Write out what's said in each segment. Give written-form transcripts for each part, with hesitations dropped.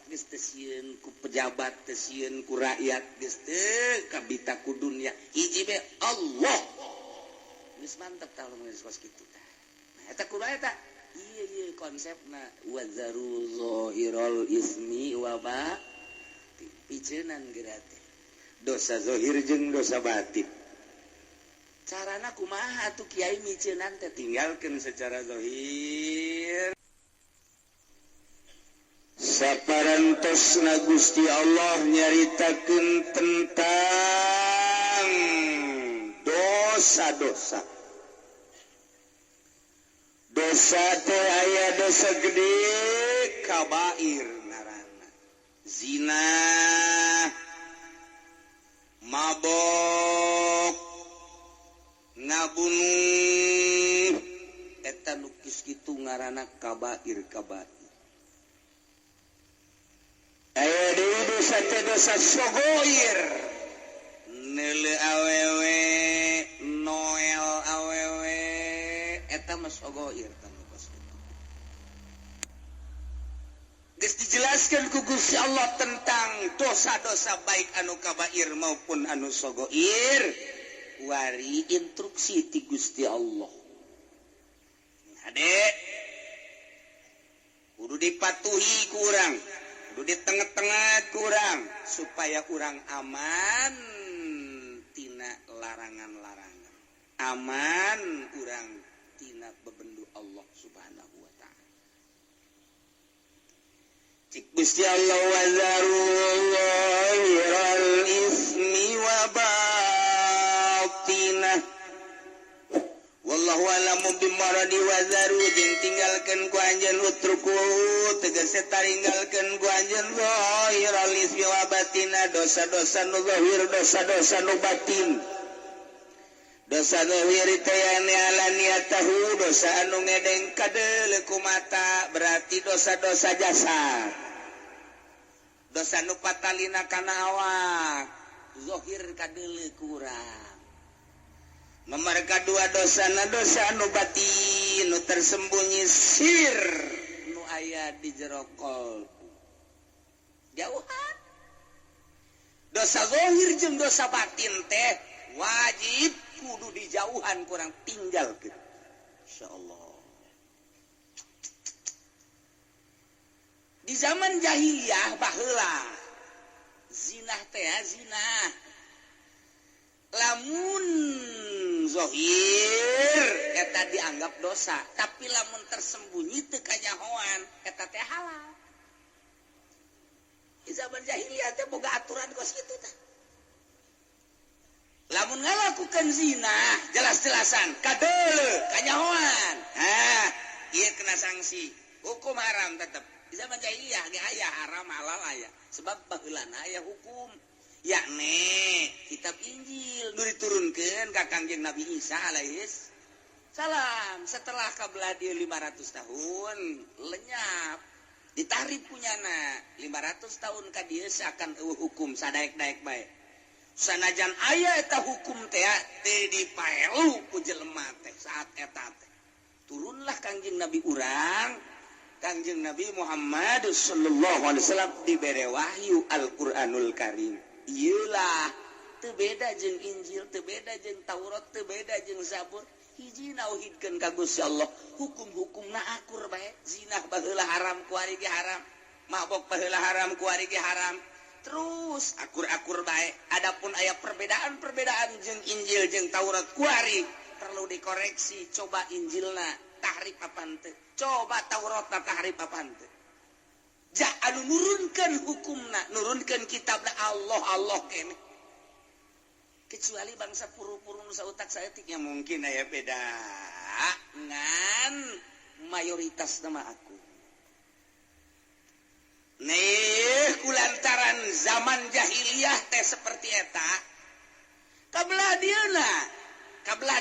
stasiun ku pejabat stasiun ku rakyat kabita ku dunia hiji be Allah geus mantep tah lamun kos kitu tah nah eta kumaha eta ieu konsepna wazaru zahirul ismi wa ba piceunan geura teh dosa zahir jeung dosa batin carana kumaha atuh kiai miceunan teh tinggalkeun secara zahir saparantosna Gusti Allah nyaritakeun tentang dosa-dosa dosa teh aya dosa gede kabair ngaranna zina mabok ngabunuh eta nu geus kitu ngaranna kabair aya deui dosa teh dosa sogoir neule awewe noel awewe eta mah sogoir tanu kos kitu geus dijelaskeun ku Gusti Allah tentang dosa-dosa baik anu kabair maupun anu sogoir wari instruksi ti Gusti Allah ade kudu dipatuhi ku urang kudu di tengah-tengah kurang supaya kurang aman tina larangan-larangan aman kurang tina bebendu Allah subhanahu wa ta'ala cik Gusti Allah wazarullahirul ismi wa batinah wallahu alamu bimaradi wazaru jeung tinggalkeun ku anjeun utruku tegese taringgalkeun ku anjeun zahirul ismi wa batinah dosa-dosa nu zahir dosa-dosa nu batin dosa zahir teh ane alaniyatahu dosa anu ngedeng kadeuleu ku mata berarti dosa-dosa jasad dosa nu patalina kana awak zahir kadeuleu ku urang nomor kedua dosana dosa anu batin nu tersembunyi sir nu aya di jero qalbu jauhan dosa zahir jeung dosa batin teh wajib kudu dijauhan kurang tinggalkeun insyaallah di zaman jahiliyah baheula zinah teh zinah lamun zahir eta dianggap dosa tapi lamun tersembunyi teu kanyahoan eta teh halal di zaman jahiliyah teh boga aturan kos kitu tah lamun ngalakukeun zina jelas-jelasan kadeuleu kanyahoan ieu kena sanksi hukum haram tetep di zaman jahiliyah ge aya haram halal aya sebab baheulana aya hukum yakni kitab Injil nu diturunkeun ka Kangjeng Nabi Isa alaihis salam setelah kabelah dia 500 tahun lenyap ditarif punyana 500 tahun ka dieu seakan hukum sadaek-daek bae sanajan aya eta hukum teh teu dipaelu ku jelema teh saat eta teh turunlah Kangjeng Nabi urang Kangjeng Nabi Muhammad sallallahu alaihi wasallam dibere wahyu Al-Qur'anul Karim iyalah teu beda jeung Injil teu beda jeung Taurat teu beda jeung Zabur hiji nauhidkeun ka Gusti Allah hukum-hukumna akur bae zinah baheula haram ku ari ge haram mabok baheula haram ku ari ge haram terus akur-akur bae adapun aya perbedaan-perbedaan jeung Injil jeung Taurat ku ari perlu dikoreksi coba Injilna tahrif apaan teu coba Tauratna tahrif apaan teu ja anu nurunkeun hukumna nurunkeun kitabna Allah kene kecuali bangsa puru-puru nu sautak saeutik nya mungkin aya beda ngan mayoritas nama aku nih kulantaran zaman jahiliyah teh seperti eta kabelah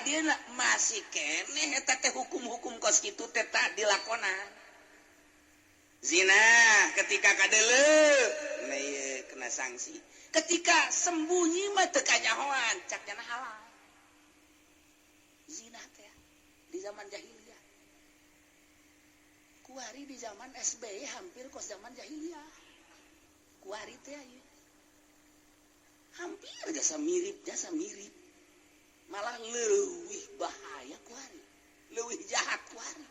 dieuna masih keneh eta teh hukum-hukum kos kitu teh tak dilakonan zina ketika kadeuleu nah ieu kena sanksi ketika sembunyi mah teu kanyahoan cakna halal zina teh di zaman jahiliyah kuari di zaman SBY hampir kos zaman jahiliyah kuari teh aya. Hampir jasa mirip malah leuwih bahaya kuari, leuwih jahat kuari.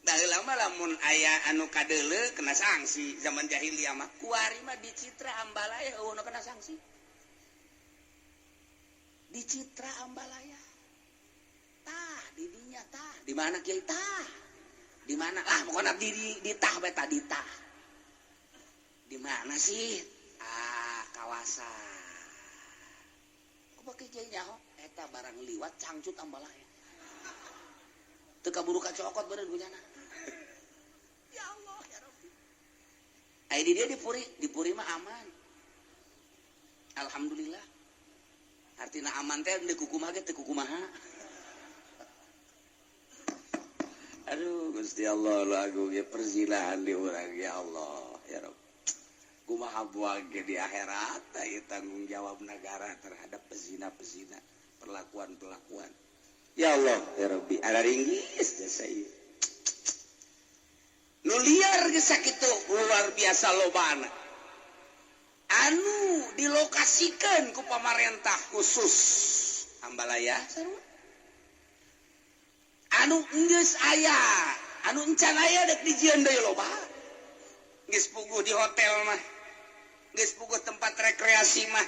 Baheula mah lamun aya anu kadeuleu kena sanksi zaman jahiliyah mah kuari mah dicitra ambalaya eueuh kena sanksi. Dicitra ambalaya. Tah di dinya tah, di mana kiai tah? Di mana? Ah pokona di tah bae tah di tah. Di mana sih? Kawasan. Kok pakai kiai nyaho? Eta barang liwat cangcut ambalaya. Teu kaburu kacokot beureun gujana. Ya Allah ya Rabbi. Ai di dia di puri mah aman. Alhamdulillah. Artina aman teh deuk kukumaha ge teu kukumaha. Aduh Gusti Allah lagu ge perzilahan di urang ya Allah ya Rabb. Kumaha buang ge di akhirat ieu tanggung jawab negara terhadap pezina-pezina, perlakuan-perlakuan. Ya Allah ya Rabbi, ada ringgis jasa ieu. Nu liar ge sakitu luar biasa lobana. Anu dilokasikeun ku pamarentah khusus Ambalaya sarua. Anu geus aya, anu encan aya dek dijieun deui loba. Geus puguh di hotel mah. Geus puguh tempat rekreasi mah.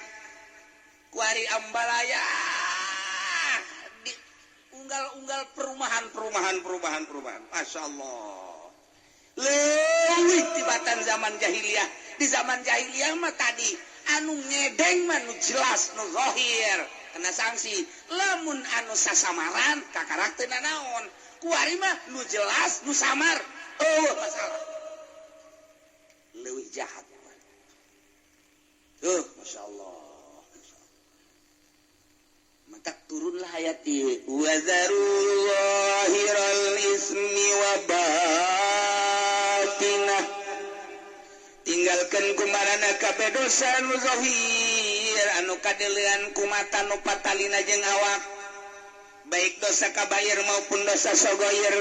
Kuari Ambalaya di unggal-unggal perumahan. Masya Allah. Leuwih tibatan zaman jahiliyah. Di zaman jahiliyah mah tadi anu ngedeng mah nu jelas nu zahir kena sanksi. Lamun anu sasamaran kakarakteuna naon? Kuari mah nu jelas nu samar. Oh masalah. Leuwih jahat. Masya Allah. Maka turunlah ayat ini. Wa zarul zahiral ismi wa batinah. Tinggalkan kumarana kabeh dosa nu zahir anu kadeleuan kumata nu patalina jeung awak. Baik dosa kabair maupun dosa sagoir.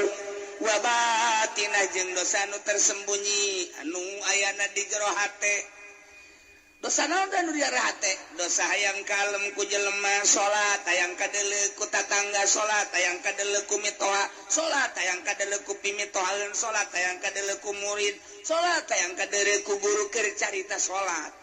Wa batinah jeung dosa nu tersembunyi anu ayana di jero hate. Dosa naon anu di jero hate? Dosa hayang kalem ku jelema salat, hayang kadeuleu ku tatangga salat, hayang kadeuleu ku mitoha salat, hayang kadeuleu ku pimitohaeun salat, hayang kadeuleu ku murid salat, hayang kadeuleu ku guru keur carita salat.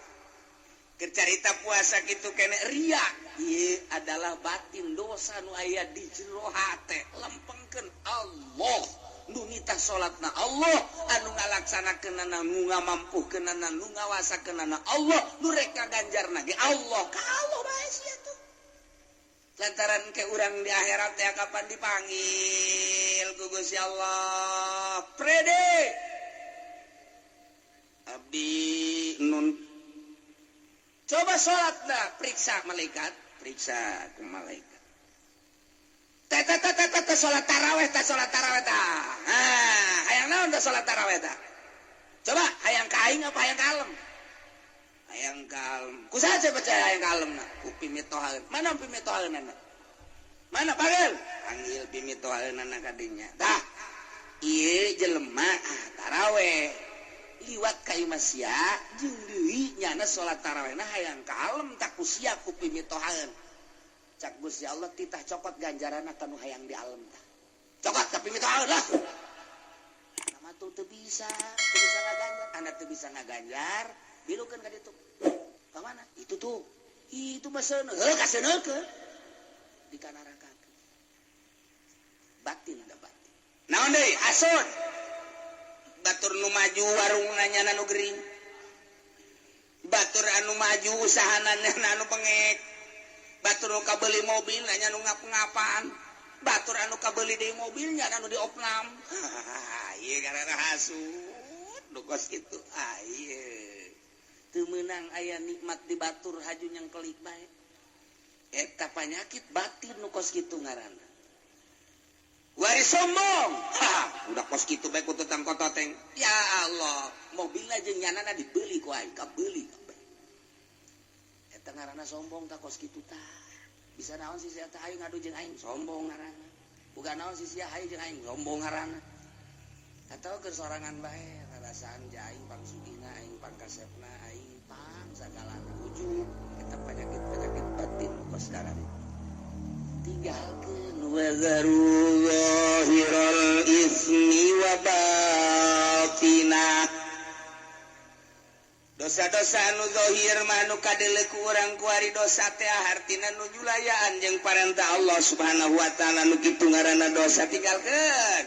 Keur carita puasa kitu kene ria. Ieu adalah batin dosa nu aya di jero hate. Lempengkeun Allah. Nu nitah salatna Allah, anu ngalaksanakeunana, nu ngamampuhkeunana, nu ngawasakeunana Allah, nu rek kaganjarna ge Allah. Ka Allah bae sia tuh. Lantaran ke urang di akhirat teh kapan dipanggil ku Gusti Allah. Prede. Abdi nun coba salatna periksa malaikat, periksa ku malaikat. Tata salat tarawih ta. Hayang naon da salat tarawih ta? Coba hayang ka aing apa hayang kalem? Hayang kalem. Kusaha baca hayang kalemna? Ku pimitohaeun. Mana pimitohaeunana? Mana panggil? Panggil pimitohaeunana ka dinya. Tah. Ieu jelema tarawih. Liwat ka ieu masia jeung deui nyana salat tarawihna hayang kalem tak ku sia ku pimitohaeun. Cak Gusti Allah titah cokot ganjarana kanu hayang di alam tah. Cokot tapi mitohaeun lah. Nama tuh teu bisa ngaganjar, anda teu bisa ngaganjar, bilukeun ka ditu. Ka mana? Itu tuh. Itu mah seuneu. Heuh ka seuneukeun. Di kana neraka. Batin da batin. Naon deui? Asun. Batur nu maju warungna nyana nu gering. Batur anu maju usahana anu pengek. Batur anu kabeuli mobil nya nu ngap-ngapan. Batur anu kabeuli deui mobil nya anu diopnam. Ieu garana hasud nu kos kitu. Ieu. Teu meunang aya nikmat di batur haju nyangkelik bae. Eta panyakit batin nu kos kitu ngaranna. Wari sombong. Udah kos kitu bae ku tutang kototeng. Ya Allah, mobilna jeung nyanana dibeuli ku aing, kabeuli. Eta ngaranna sombong tak kos kitu tah. Bisa naon si sia teh aing ngadu jeung aing sombong ngaranna. Bukan naon si sia hayu jeung aing sombong ngaranna. Atawa keur sorangan bae rarasaan jeung aing pangsugihna aing pangkasepna tinggalkeun wa zaru zahiral ismi wa batinah. Dosa-dosa anu zahir mah anu kadele ku urang kuari dosa teh hartina nuju layaan jeung parentah Allah Subhanahu wa taala nu kitu ngaranna dosa tinggalkeun.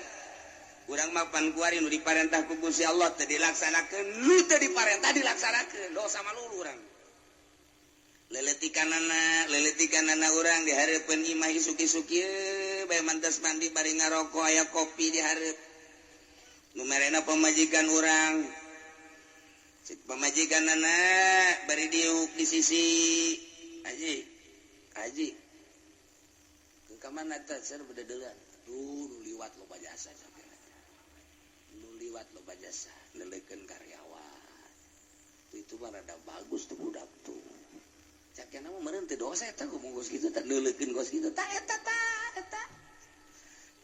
Urang mah pan kuari nu diparentah ku Gusti Allah teh dilaksanakeun, nu teu diparentah dilaksanakeun, dosa malulu urang. Leletikanana urang di hareupeun imah isuk-isuk ieu bae mantes mandi bari ngaroko aya kopi di hareup. Nu merena pamajikan urang pemajikan anak bari diuk di sisi Haji ke mana teh ser bededelan tuh nu liwat loba jasa sampeyan nu liwat loba jasa lelekeun karyawan itu mah rada bagus tuh budak tuh cakeuna mah meureun teh dosa eta kumaha geus kitu teh leulekeun geus kitu tah eta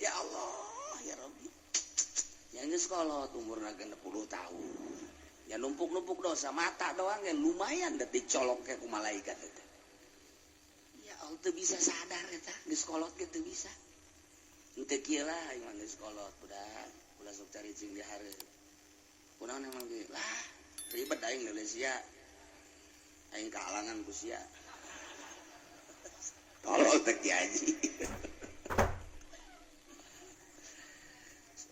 ya Allah ya Rabbi yang geus kolot umurna 60 tahun ya numpuk-numpuk dosa mata doang yang lumayan da dicolok ke ku malaikat eta. Ya Allah teu bisa sadar eta geus kolot ge teu bisa. Teu kieu lah iman geus kolot budak, ulah sok cari cing di hareup. Kunaon emang ge lah ribet aing geus sia. Aing kaalangan ku sia. Tolol teh Ki Haji.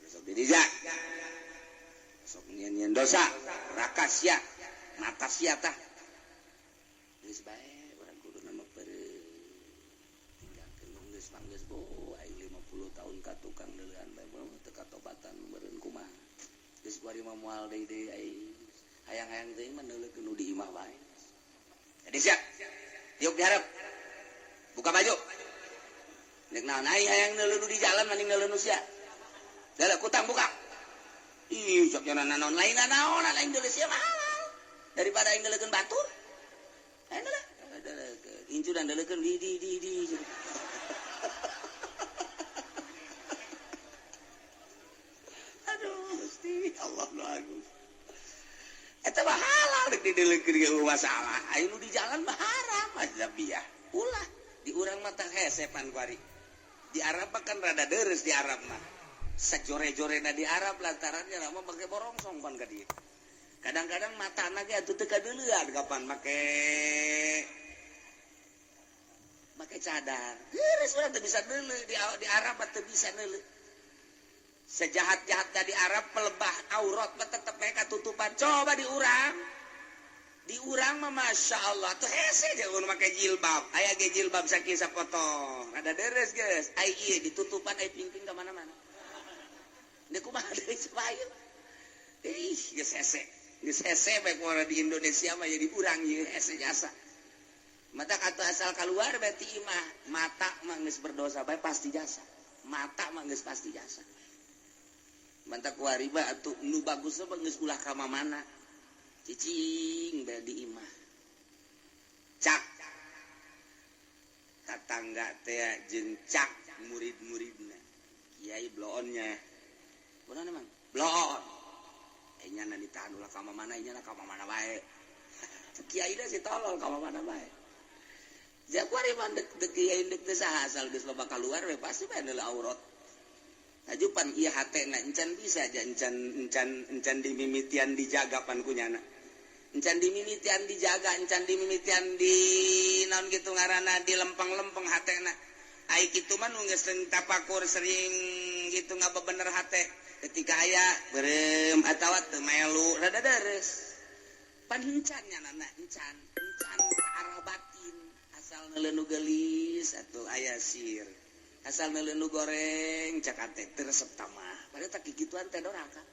Sok dijak. Sok nyian dosa rakas ya mata sia tah geus bae urang kudu nama peureun tinggalkeun geus manggeus bo aing 50 tahun ka tukang deulean bae teu katobatan meureun kumaha geus kuari mah moal deui aing hayang-hayang teuing mah neuleukeun nu di imah bae jadi sia diuk dihareup buka baju nek naon aing hayang neuleuh nu di jalan mending neuleuh nu sia dalah kutang buka. Ih, sok jangan naon lain naon, lain geuleuh sia mahal. Daripada aing geuleukeun batur. Ayo lah. Incu dan geuleukeun di. Aduh, Gusti Allah nu agung. Eta mah halal rek dideuleukeun ge masalah. Ayo nu di jalan mah haram azabiyah. Ulah di urang mah teh hesepan kuari. Di Arab kan rada deres di Arab mah. Sajore-jorena di Arab lantarannya lama pakai borongsong pan ka dieu. Kadang-kadang matana ge atuh teu kadeuleuan kapan make cadar. Geus urang teu bisa neuleuh di Arab teu bisa neuleuh. Sejahat-jahat dari Arab pelebah aurat mah tetep mereka tutupan. Coba di urang. Di urang mah Masya Allah tuh hese jeung make jilbab. Aya ge jilbab sakieu sapotong. Rada deres geus. Ai ieu ditutupan ai pingping ka mana-mana. Nek kumaha deui supaya geus hese bae kumaha di Indonesia mah jadi urang ieu hese jasa. Mata kata asal keluar berarti imah mata mah geus berdosa bae pasti jasa. Mata mah geus pasti jasa. Manta kuari ba atuh nu bagus mah geus ulah ka mamana. Cicing bae di imah. Cak. Tatangga teh jeung cak murid-muridna. Kiai bloonnya. Kunaon emang? Bloon. Nya ditahan ulah ka mamana nya ka mamana bae. Kiai da si tolol ka mamana bae. Jakuari mah dek kiai dek teh saha asal geus loba keluar we pasti bae neuleuh aurat. Ajupan ieu hatena encan bisa aja encan dimimitian dijaga pan kunyana. Encan dimimitian dijaga, encan dimimitian di naon kitu ngaranna di lempeng-lempeng hatena. Ai kitu mah nu geus tapakur sering gitu ngabebener hate. Ketika aya berem atawa teu melu rada deres. Pan encannya nana encan ke arah batin asal neuleuh nu geulis atuh aya sir. Asal neuleuh nu goreng cak ate teu resep tamah. Padahal tak kikituan teh doraka.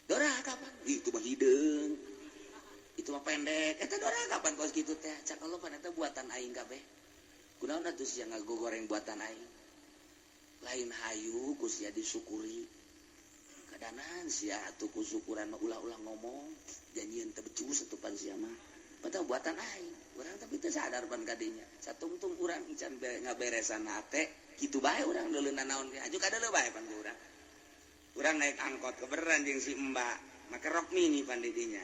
Doraka pan itu mah hideung. Itu mah pendek. Eta doraka pan kos kitu teh. Cak Allah pan eta buatan aing kabeh. Kunaon atuh sia ngagogoreng buatan aing. Lain hayu ku sia disyukuri. Kadanan sia atuh ku syukuran mah ulah-ulah ngomong janjieun teu becus atuh pan sia mah. Padahal buatan aing. Urang tapi teu sadar pan kadinya. Satungtung urang can ngaberesan hate kitu bae urang deuleunan naon ge. Aju kadeuleuh bae pan urang. Urang naik angkot kebeneran jeung si Mbak, make rok mini pan di dinya.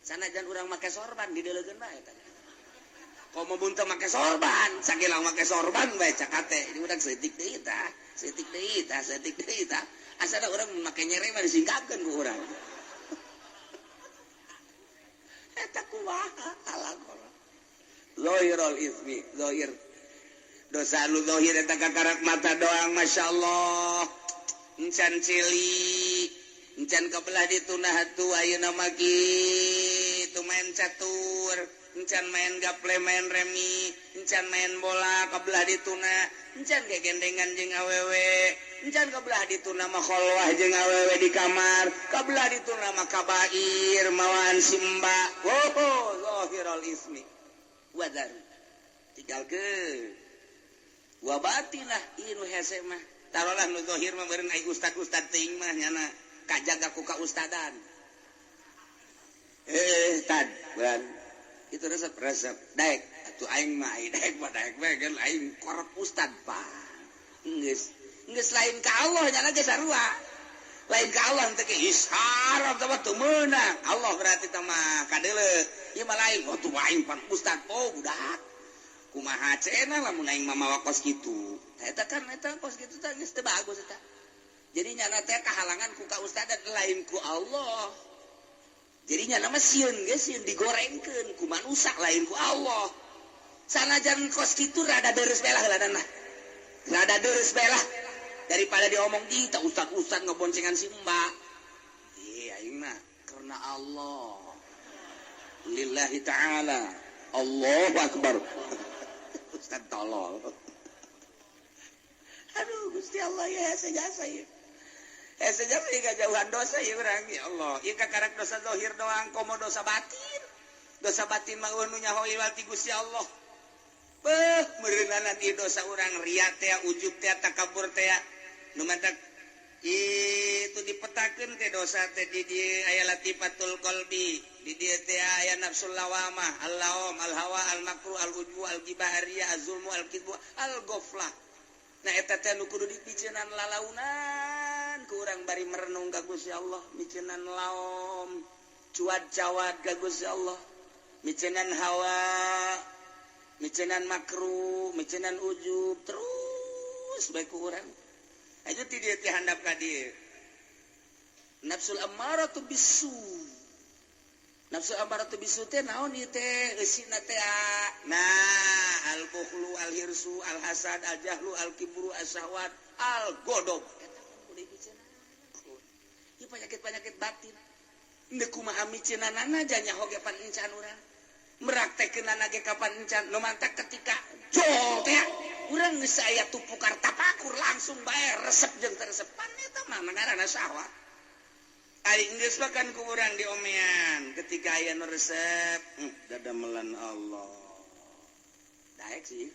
Sanajan urang make sorban dideuleukeun bae tah. komo bunta make sorban sakilang make sorban bae cakate ini udah setik deui tah asal orang make nyere mah disingkapkeun ku urang eta kumaha alaqol zahirul ismi zahir dosa lu zahir eta kakarak mata doang masyaallah encan cili encan kabelah ditunah hatu ayeuna mah kitu main catur encan main gaple main remi encan main bola kabelah ditunah encan gegendengan jeung awewe encan kabelah ditunah mah kholwah jeung awewe di kamar kabelah ditunah mah kabair mawan simba zahirul ismi wadar tinggalkeun wa batinah ieu hese mah tarolah nu zahir mah beureun ai ustad teuing mah nyana kajaga ku ka ustadan tad bukan itu resep daek atuh aing mah ai daek mah daek bae kan aing korep ustad pa geus lain ka Allah nyana ge sarua lain ka Allah teh isyarat teh teu meunang Allah berarti teh mah kadeuleu ieu mah lain tuh aing pan ustad budak kumaha cenah lamun aing mah mawa kos kitu eta kos kitu teh geus teu bagus eta jadi nyana teh kahalangan ku ka ustadan lain ku Allah jadi nyana mah sieun geus sieun digorengkeun ku manusia lain ku Allah sanajan kos kitu rada deres belah heuladanna rada deres belah daripada diomong di tak ustad ngeboncengan si mbak aing mah karena Allah lillahi ta'ala Allahu akbar ustad tolol aduh Gusti Allah ya sejasa ya sejasa ya jauhan dosa ya urang ya Allah ieu kakarak dosa zahir doang komo dosa batin mah nu nyaho iwal ti Gusti Allah meureunana ieu dosa urang ria teh ujub teh takabur teh nu mantak itu dipetakeun teh dosa teh di dieu aya latifatul qalbi di dieu teh aya nafsul lawamah al-lawam al-hawa al-makruh al-ujbu al-gibahariyah az-zulmu al-kidbu al-ghaflah nah eta teh nu kudu dipiceunan lalaunan ku urang bari merenung ka Gusti Allah miceunan laom cuad-cawad ka Gusti Allah miceunan hawa miceunan makruh miceunan ujub terus bae ku urang aja ti dieu teh handap ka dieu nafsul ammaratu bisu teh naon ieu teh eusina teh nah al bukhlu al hirsu al hasad al jahlu al kibru as-sahwat al godob eta kudu dibiceuna ieu penyakit batin endeu kumaha miceunanana nya hoge pan encan urang meraktekeunana ge kapan encan nu mantak ketika jol teh urang geus aya tupukar tapakur langsung bae resep jeung teresepan eta mah ngaranna syahwat aing geus bakan ku urang diomean ketika aya nu resep dadamelan Allah daek sih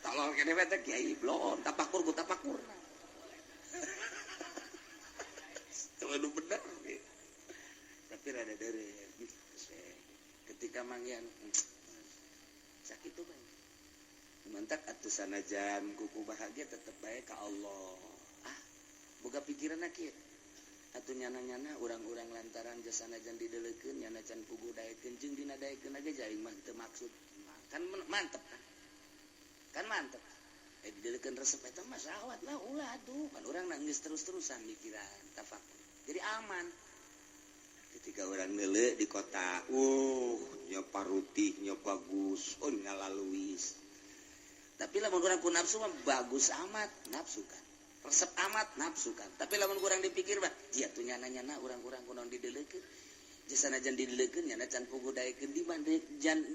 tolol kene we teh kiai blon tapakur ku tapakurna itu bener tapi rada deureun ketika manggian sakit tuh bae mantak atuh sanajan kuku bahagia tetep bae ka Allah boga pikiran kieu atuh nyana-nyana urang-urang lantaran jasa sanajan dideleukeun nyana can pugu daekeun jeung dina daekeunage jaing mah teu maksud kan mantep kan mantep dideleukeun resep eta mah syahwat lah ulah atuh kan urang nangis terus-terusan mikiran tafakur jadi aman ketika orang ngeuleuh di kota nya parutih nya bagus ngalaluis tapi lamun urang ku nafsu mah bagus amat nafsu kan resep amat nafsu kan tapi lamun urang dipikir mah jieu atuh nyana-nyana urang-urang kunaon dideleukeun jasanajan dideleukeun nyana can pugu daekeun di mana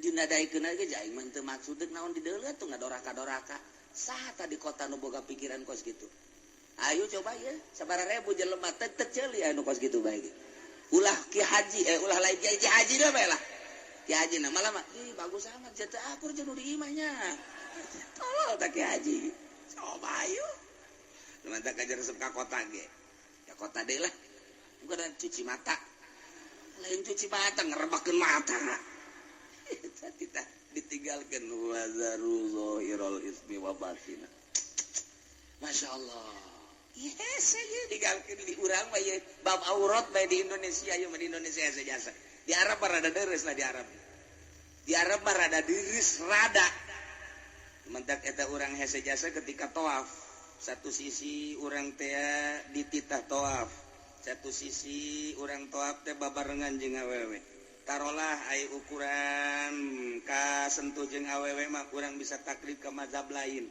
dina daekeun ge jaing mah teu maksud naon dideleuh atuh ngadoraka-doraka saha tadi kota nu boga pikiran kos kitu ayo coba ya sabaraha ribu jelema teh ceuli anu kos kitu bae ulah ki haji ulah lain ki haji deh bae lah ki haji na malah mah bagus amat jatuh akur jeung nu di imahnya tolol tak ki haji coba ayo mantap kajar resep ka kota ge ya kota deui lah bukan cuci mata lain cuci mata ngerebakeun mata kita ditinggalkeun wazaru zahirul ismi wa batina Masya Allah yes ya ditinggalkeun di urang mah ye bab aurat bae di Indonesia ye di Indonesia saja di Arab rada deres lah di Arab di Arab mah rada diris rada mentak eta urang hese jasa ketika tawaf satu sisi urang teh dititah tawaf satu sisi urang tawaf teh babarengan jeung awewe tarolah ai ukuran ka sentuh jeung awewe mah urang bisa taklif ka mazhab lain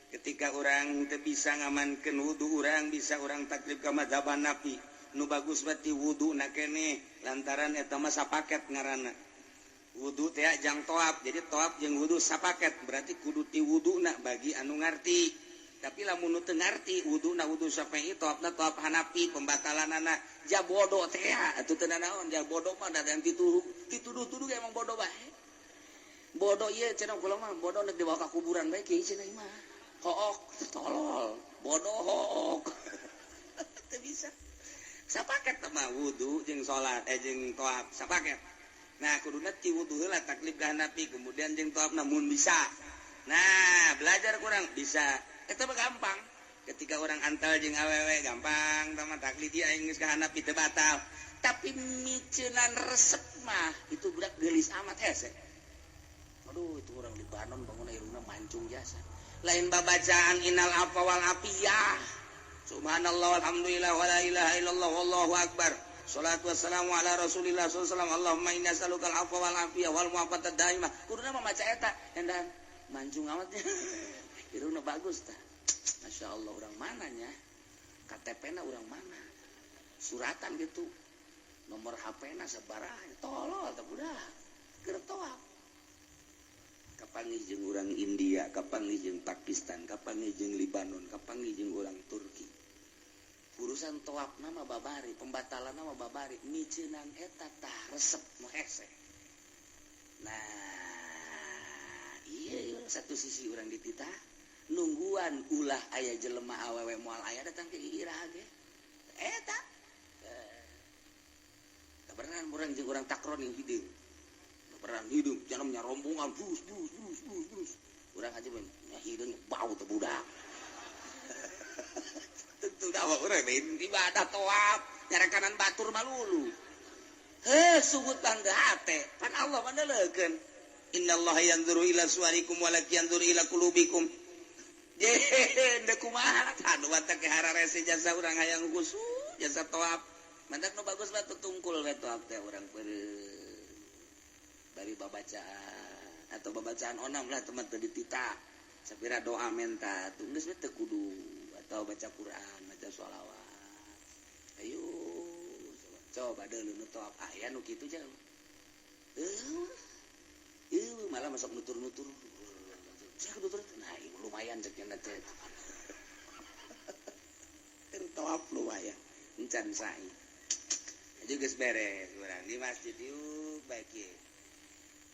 ketika urang teu bisa ngamankeun wudu urang bisa urang taklif ka mazhab Hanafi nu bagus berarti wuduna keneh lantaran eta mah sapaket ngaranna wudu teh jang toab jadi toab jeung wudu sapaket berarti kudu ti wuduna bagi anu ngarti tapi lamun nu teu ngarti wuduna wudu Syafi'i toabna toab Hanafi pembatalanana ja bodoh teh atuh teu naon ja bodoh mah da yang dituduh-tuduh emang bodoh bae bodoh ieu cenah kula mah bodoh nek dibawa ka kuburan bae kieu cenah mah hook tolol bodoh hook teu bisa sapaket mah wudu jeung salat jeung toab sapaket nah kuduna ti wudu heula taklif ka Hanafi kemudian jeung toab namun bisa nah belajar kurang bisa eta mah gampang ketika orang antal jeung awewe gampang tama taklif dia geus ka Hanafi teu batal tapi miceunan resep mah itu budak geulis amat hese aduh itu orang Libanon bangun irungna mancung jasa lain babacaan innal afwa wal afiyah subhanallah walhamdulillah wala ilaha illallah wallahu akbar sholatu wassalamu ala rasulillah sallallahu alaihi wasallam Allahumma inna nas'alukal afwa wal afiyah wal mu'afatad daimah kuduna mah maca eta endan mancung amat irungna bagus tah masyaallah urang mananya KTP-na urang mana suratan gitu nomor HP-na sabaraha tolol tah budak keur toab kapanggih jeung urang India kapanggih jeung Pakistan kapanggih jeung Libanon kapanggih jeung urang Turki urusan toab nama babari pembatalan nama babari miceunan eta tah resep nu hese nah iya satu sisi urang dititah nungguan ulah aya jelema awewe moal aya datang ke irah ge eta kabeneran urang jeung urang takron yang hideung peran hidung jangan nyarombongan bus urang aja ben hideung bau teh budak tentu dawa urang ibadah toab nyarekanan batur malulu sugut bangga hate pan Allah mandelekeun innallaha yanzuru ila suwarikum wa la yanzuru ila qulubikum kumaha anu watak hararese jasa urang hayang khusu jasa toab mantak nu bagus batu tungkul we toab teh urang dari babacaan atau babacaan onam lah teman tadi ditita sapira doa menta tunggus teu kudu atau baca Quran baca sholawat ayo coba deuleu nu toab aya nu kitu jangan malah masuk nutur-nutur saya nutur nah lumayan cek yang teh toab lumayan encan sae aja geus beres urang di masjid yuk baik ye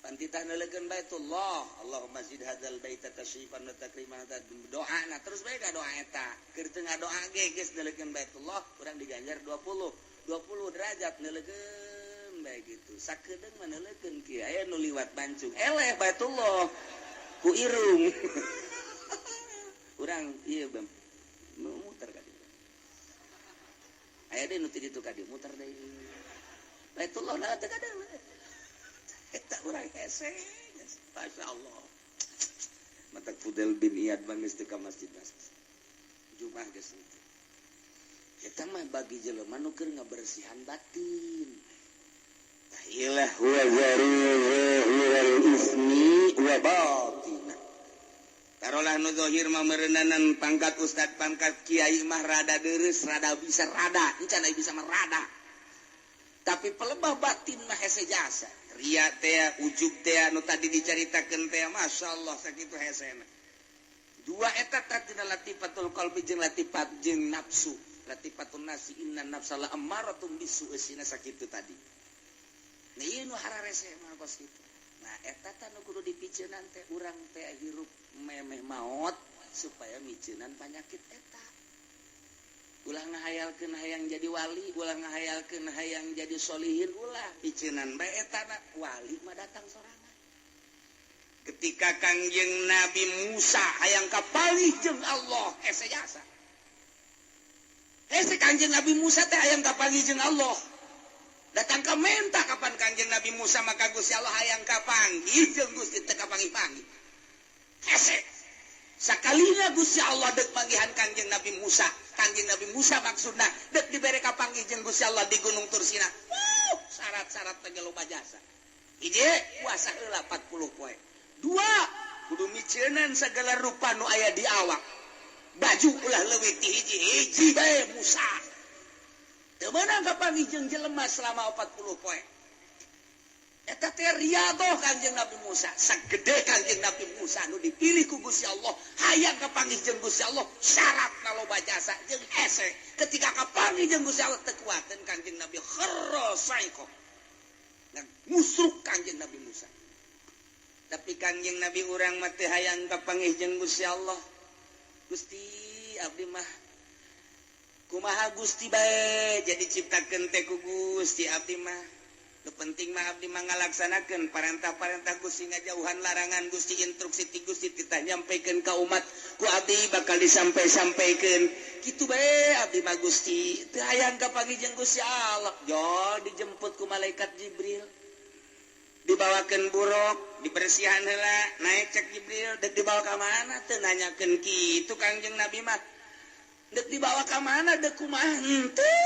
pantitah nelekeun baitullah Allahumma zid hadzal baita tashrifan wa takriman doana terus bae ka doa eta keur teu ngadoa ge geus nelekeun baitullah urang diganjar 20 derajat nelekeun bae gitu sakedeung mah nelekeun kieu aya nu liwat bancung eleh baitullah ku irung urang ieu bam muter ka dieu aya deui nu ti ditu ka dieu muter deui baitullah na teu kadang eta urang hese Masya Allah mata Fudel bin Iyad bangis teu ka masjid Jumat geus itu eta mah bagi jelema nu keur ngabersihan batin ilah huwa zarul ismi wa batin tarolah nu zahir mah meureunanan pangkat ustad pangkat kiai mah rada deureus rada bisa rada encan aya bisa mah rada tapi pelebah batin mah hese jasa ria teh ujub teh anu tadi dicaritakeun teh masyaallah sakitu hesena dua eta tatina latifatul qalbi jeung latifat jeung nafsu latifatun nasi inna nafsala ammaratun bisu esina sakitu tadi nah ieu nu hararese mah kos kitu nah eta teh nu kudu dipiceunan teh urang teh hirup memeh maot supaya miceunan panyakit eta ulah ngahayalkeun hayang jadi wali ulah ngahayalkeun hayang jadi solihin ulah piceunan bae eta wali mah datang sorangan ketika Kangjeng Nabi Musa hayang kapalih jeung Allah hese jasa hese Kangjeng Nabi Musa teh hayang kapalih jeung Allah datang ke menta kapan Kanjeng Nabi Musa maka Gusti Allah hayang kapanggih jeung Gusti teu kapanggih-panggih hese sakalinya Gusti Allah dek panggihan Kanjeng Nabi Musa maksudna dek dibere kapanggih jeung Gusti Allah di Gunung Tursina syarat-syarat teh loba jasa hiji puasa heula 40 poe dua kudu miceunan segala rupa nu aya di awak baju ulah leuwih ti hiji bae Musa teu meunang kapanggih jeung jelema selama 40 poe eta teh riadoh Kanjeng Nabi Musa sagede Kanjeng Nabi Musa nu dipilih ku Gusti Allah hayang kapanggih jeung Gusti Allah syaratna loba jasa jeung hese ketika kapanggih jeung Gusti Allah teu kuateun Kanjeng Nabi kharra saiko dan musruk Kanjeng Nabi Musa tapi Kanjeng Nabi urang mah teu hayang kapanggih jeung Gusti Allah Gusti abdi mah kumaha Gusti bae jadi ciptakeun teh ku Gusti abdi mah nu penting mah abdi mah ngalaksanakeun parentah-parentah Gusti ngajauhan larangan Gusti instruksi ti Gusti kita nyampikeun ka umat ku abdi bakal disampai-sampaikeun kitu bae abdi mah Gusti teu hayang kapanggih jeung Gusti Allah jol dijemput ku malaikat Jibril dibawakeun buruk dibersihan heula naik cek Jibril dek dibawa ka mana teu nanyakeun kitu Kanjeng Nabi mah dek dibawa ka mana dek kumaha henteu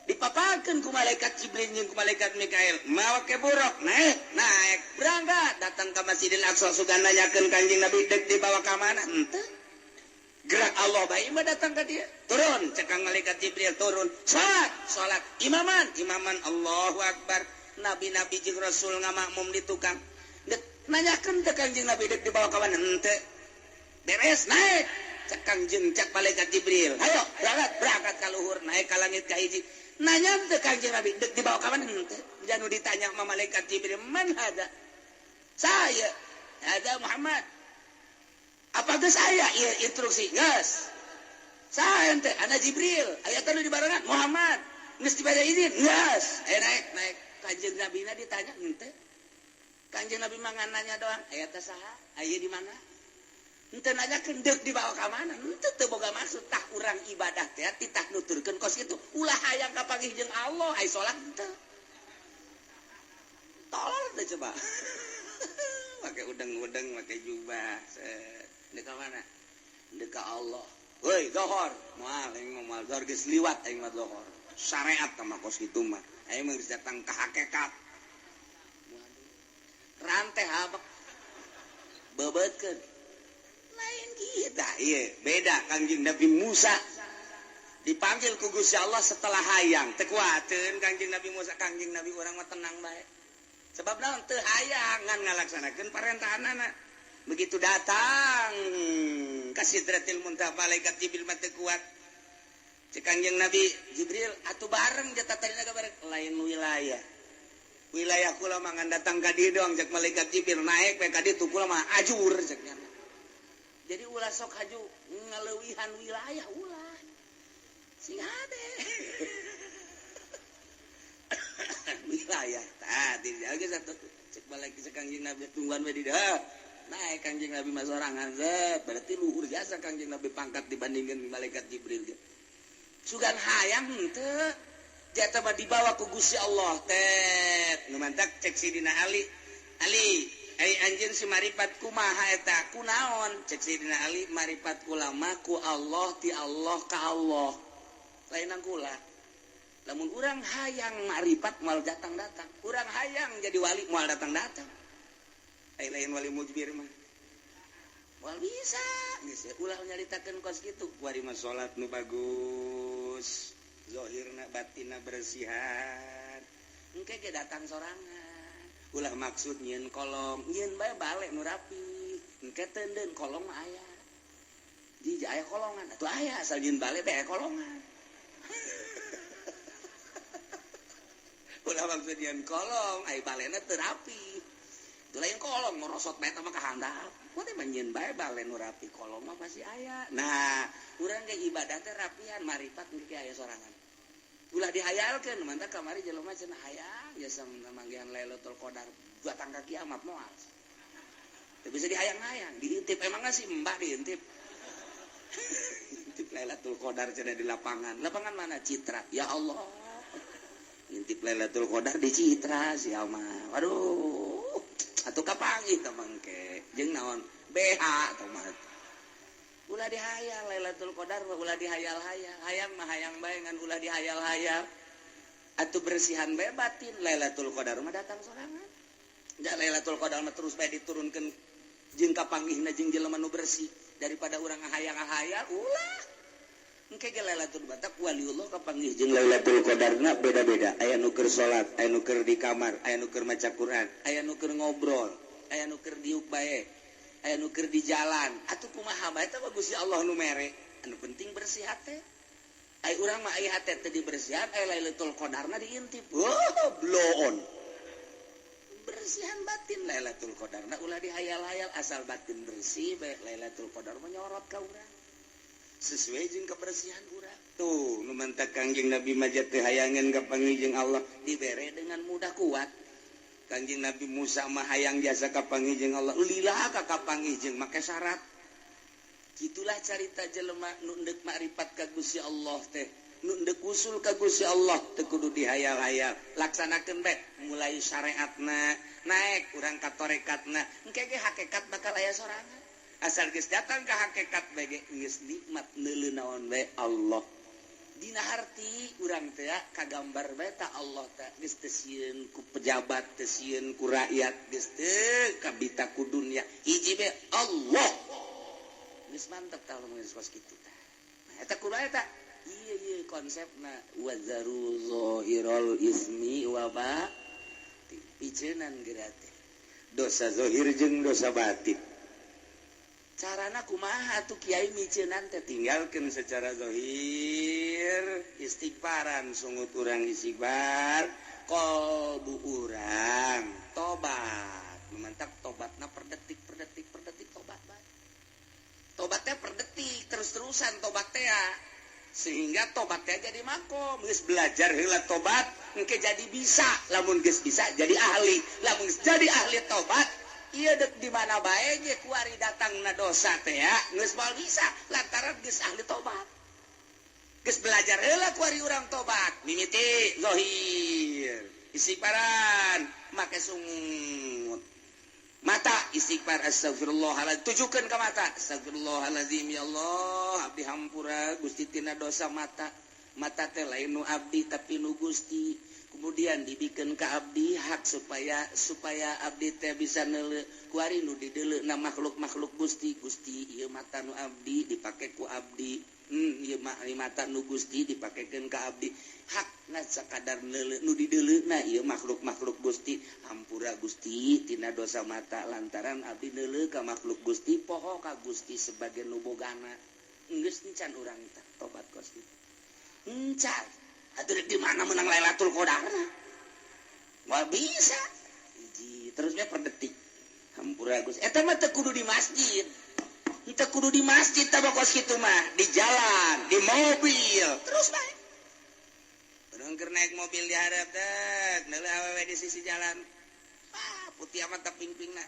dipapakeun ku malaikat Jibril jeung ku malaikat Mikail mawa ke buruk naik berangkat datang ka Masjidil Aqsa sugan nanyakeun Kanjeng Nabi dek dibawa ka mana henteu gerak Allah bae mah datang ka dia turun cek malaikat Jibril turun salat imaman Allahu Akbar nabi-nabi jeung rasul ngamakmum di tukang dek nanyakeun teh Kanjeng Nabi dek dibawa ka mana henteu beres naik cek Kanjeng cek malaikat Jibril hayo berangkat ka luhur naik ka langit ka hiji nanya teh Kanjeng Nabi dek dibawa ka mana henteu janu ditanya sama malaikat Jibril man hada saya ada Muhammad apa geus saya ieu instruksi geus saya teh ana Jibril aya teh di barengan Muhammad geus dibere izin geus ayo naik Kanjeng Nabi na ditanya henteu Kanjeng Nabi mah nanya doang aya teh saha aya di mana henteu nanyakeun deuk dibawa ka mana henteu teu boga maksud tah urang ibadah teh titah nuturkeun kos kitu ulah hayang kapanggih jeung Allah ai salat henteu tolol teh coba pakai udeng-udeng pakai jubah deuk ka mana deuk ka Allah heuy zohor moal aing mah zohor geus liwat aing mah zohor syariat mah kos kitu mah aing mah geus datang ka hakikat ranteh habak bebeutkeun lain kita ieu beda Kanjeng Nabi Musa dipanggil ku Gusti Allah setelah hayang teu kuateun Kanjeng Nabi Musa Kanjeng Nabi urang mah tenang bae sebab naon teu hayang ngan ngalaksanakeun parentahanana begitu datang ka Sidratil Muntaha malaikat Jibril mah teu kuat cek Kanjeng Nabi Jibril atuh bareng jata tarina ka bareng lain wilayah kula mah ngan datang ka dieu doang cek malaikat Jibril naik we ka ditu kula mah ajur ceknya jadi ulah sok haju ngaleuwihan wilayah ulah sing hade wilayah tadi lagi satu cek balik ke Kanjeng Nabi tungguan we di dah naik Kanjeng Nabi mah sorangan berarti luhur jasa Kanjeng Nabi pangkat dibandingkan malaikat Jibril sugan hayang henteu jata mah dibawa ku Gusti Allah teh nu mantak cek Sidina Ali ai anjeun si maripat kumaha eta kunaon cek Sidina Ali maripat kula mah ku Allah ti Allah ka Allah lainang kula lamun urang hayang maripat moal datang-datang urang hayang jadi wali moal datang-datang ai lain wali mujbir mah moal bisa geus ulah nyaritakeun kos kitu kuari mah salat nu bagus zahirna batinna bersihan engke ge datang sorangan ulah maksud nyieun kolong nyieun bae bale nu rapi engke teu deun kolong mah aya di aya kolongan atuh aya asal nyieun bale bae kolongan ulah maksud nyieun kolong ai balena teu rapi teu lain kolong ngorosot bae teh mah kahandap poe mah nyieun bae bale nu rapi kolong mah pasti aya nah urang ge ibadah teh rapian maripat engke aya sorangan ulah dihayalkeun mantap kamari jelema cenah hayang jasa manggihan Lailatul Qadar datang ka kiamat moal teu bisa dihayang-hayang diintip emangna si mbak diintip intip Lailatul Qadar cenah di lapangan mana Citra ya Allah ngintip Lailatul Qadar di Citra sia mah waduh atuh kapanggih teh mangke jeung naon BH teh mah ulah dihayal Lailatul Qadar ulah dihayal-hayal hayang mah hayang bae ngan ulah dihayal-hayal atuh bersihan bae batin Lailatul Qadar mah datang sorangan da Lailatul Qadar mah terus bae diturunkeun jeung kapanggihna jeung jelema nu bersih daripada urang ngahayal-ngahayal ulah engke ge Lailatul Qadar waliullah kapanggih jeung Lailatul Qadarna beda-beda aya nu keur salat aya nu keur di kamar aya nu keur maca Quran aya nu keur ngobrol aya nu keur diuk bae aya nu keur di jalan atuh kumaha bae teh Gusti Allah nu mere anu penting bersih hate ai urang mah aya hate teh dibersihan aya Lailatul Qadarna diintip blow on bersihan batin Lailatul Qadarna ulah dihayal-hayal asal batin bersih bae Lailatul Qadar menyorot ka urang sesuai jeung kebersihan urang tuh nu mantak Kangjeng Nabi mah teh hayangan kapanggih jeung Allah dibere dengan mudah kuat Kangjeng Nabi Musa mah hayang jasa kapanggih jeung Allah ulilah ka kapanggih jeung make syarat gitulah carita jelema nu endek makrifat ka Gusti Allah teh nu endek usul ka Gusti Allah teu kudu dihayal-hayal laksanakeun bae mulai syariatna naik urang ka tarekatna engke ge hakikat bakal aya sorangan asal geus datang ka hakikat bae geus nikmat neuleuh naon bae Allah dina harti urang teh kagambar bae ta Allah teh geus teu sieun ku pejabat teu sieun ku rakyat geus teu kabita ku dunya hiji bae Allah geus mantep tah mun geus kitu tah nah eta kumaha eta ieu konsepna wazaru zahirul ismi wa batin piceunan geura teh dosa zahir jeung dosa batin carana kumaha tuh kiai miceunan teh tinggalkeun secara zahir istighfaran sungut urang istighfar qalbu urang tobat memantak tobatna per detik tobat bae tobatnya per detik terus-terusan tobat teh sehingga tobat teh jadi makom geus belajar heula tobat engke jadi bisa lamun geus bisa jadi ahli lamun jadi ahli tobat iya dek di mana bae ge ku ari datangna dosa teh ya geus moal bisa lantaran geus ahli tobat geus belajar heula ku ari urang tobat mimiti zahir istighfaran make sungut mata istighfar astagfirullahaladzim tujukeun ka mata astagfirullahaladzim ya Allah abdi hampura Gusti tina dosa mata teh lain nu abdi tapi nu Gusti kemudian dibikeun ka abdi hak supaya abdi teh bisa neuleuh ku ari nu dideuleuh na makhluk Gusti ieu mata nu abdi dipake ku abdi ieu mata nu Gusti dipakekeun ka abdi hakna sakadar neuleuh nu dideuleuhna ieu makhluk Gusti hampura Gusti tina dosa mata lantaran abdi neuleuh ka makhluk Gusti poho ka Gusti sebagai nu bogana geus encan urang teh tobat Gusti encan atuh di mana menang Lailatul Qadar wah bisa hiji terusnya per detik hampura Gusti eta mah teu kudu di masjid teu kudu di masjid tah bokos kitu mah di jalan di mobil terus bae urang keur naik mobil di hareup teh neuleuh awewe di sisi jalan putih amat teh pingpingna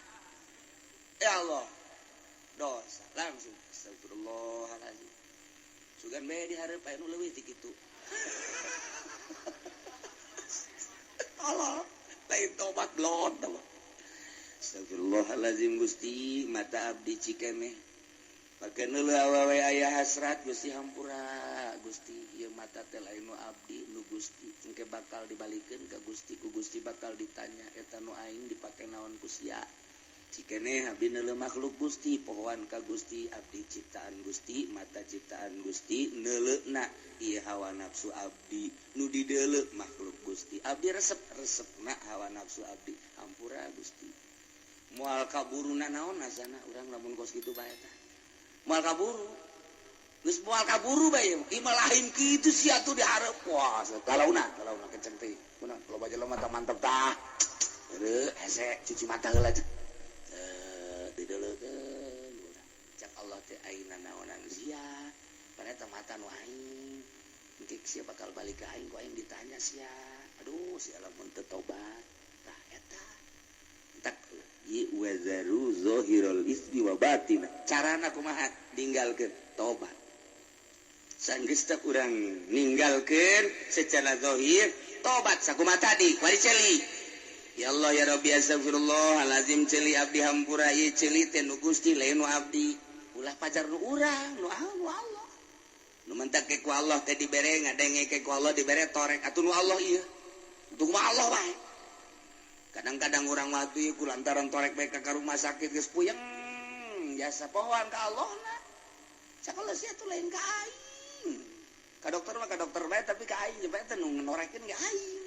ya Allah dosa langsung astagfirullahaladzim sugan bae di hareup aya nu leuwih ti kitu Allah lain tobat blon astagfirullahaladzim Gusti mata abdi cikeneh pake neuleuh awewe aya hasrat Gusti hampura Gusti ieu mata teh lain nu abdi nu Gusti engke bakal dibalikeun ka Gusti ku Gusti bakal ditanya eta nu aing dipake naon ku sia cikeneh abdi neuleuh makhluk Gusti pohoan ka Gusti abdi ciptaan Gusti mata ciptaan Gusti neuleuhna ieu hawa nafsu abdi nu dideuleuh makhluk Gusti abdi resep-resepna hawa nafsu abdi hampura Gusti moal kaburuna naon asana urang lamun kos kitu bae tah moal kaburu geus moal kaburu bae ieu mah lain kitu sia atuh dihareup wah kalauna kenceng teh kunaon loba jelema tah mantep tah heureuh hese cuci mata heula dideuleukeun cak Allah teh ayeuna naonan sia paneta mata nu aing engke sia bakal balik ka aing ku aing ditanya sia aduh sia lamun teu tobat tah eta tak ieu wazaru zahirul ismi wa batin carana kumaha ninggalkeun tobat sanggeus teh urang ninggalkeun secara zahir tobat sakuma tadi wari celi ya Allah ya Rabbi astagfirullahalazim celi abdi hampura ieu celi teh nu Gusti lain nu abdi ulah pacar nu urang nu Allah nu mentak ku Allah teh dibere ngadenge ku Allah dibere torek atuh nu Allah ieu untuk mah Allah wae kadang-kadang urang mah teh ku lantaran torek bae ka rumah sakit geus puyeng jasa pohon ka Allahna sakala sia tuh lain ka aing ka dokter mah ka dokter bae tapi ka aing bae teh nu norekeun ge aing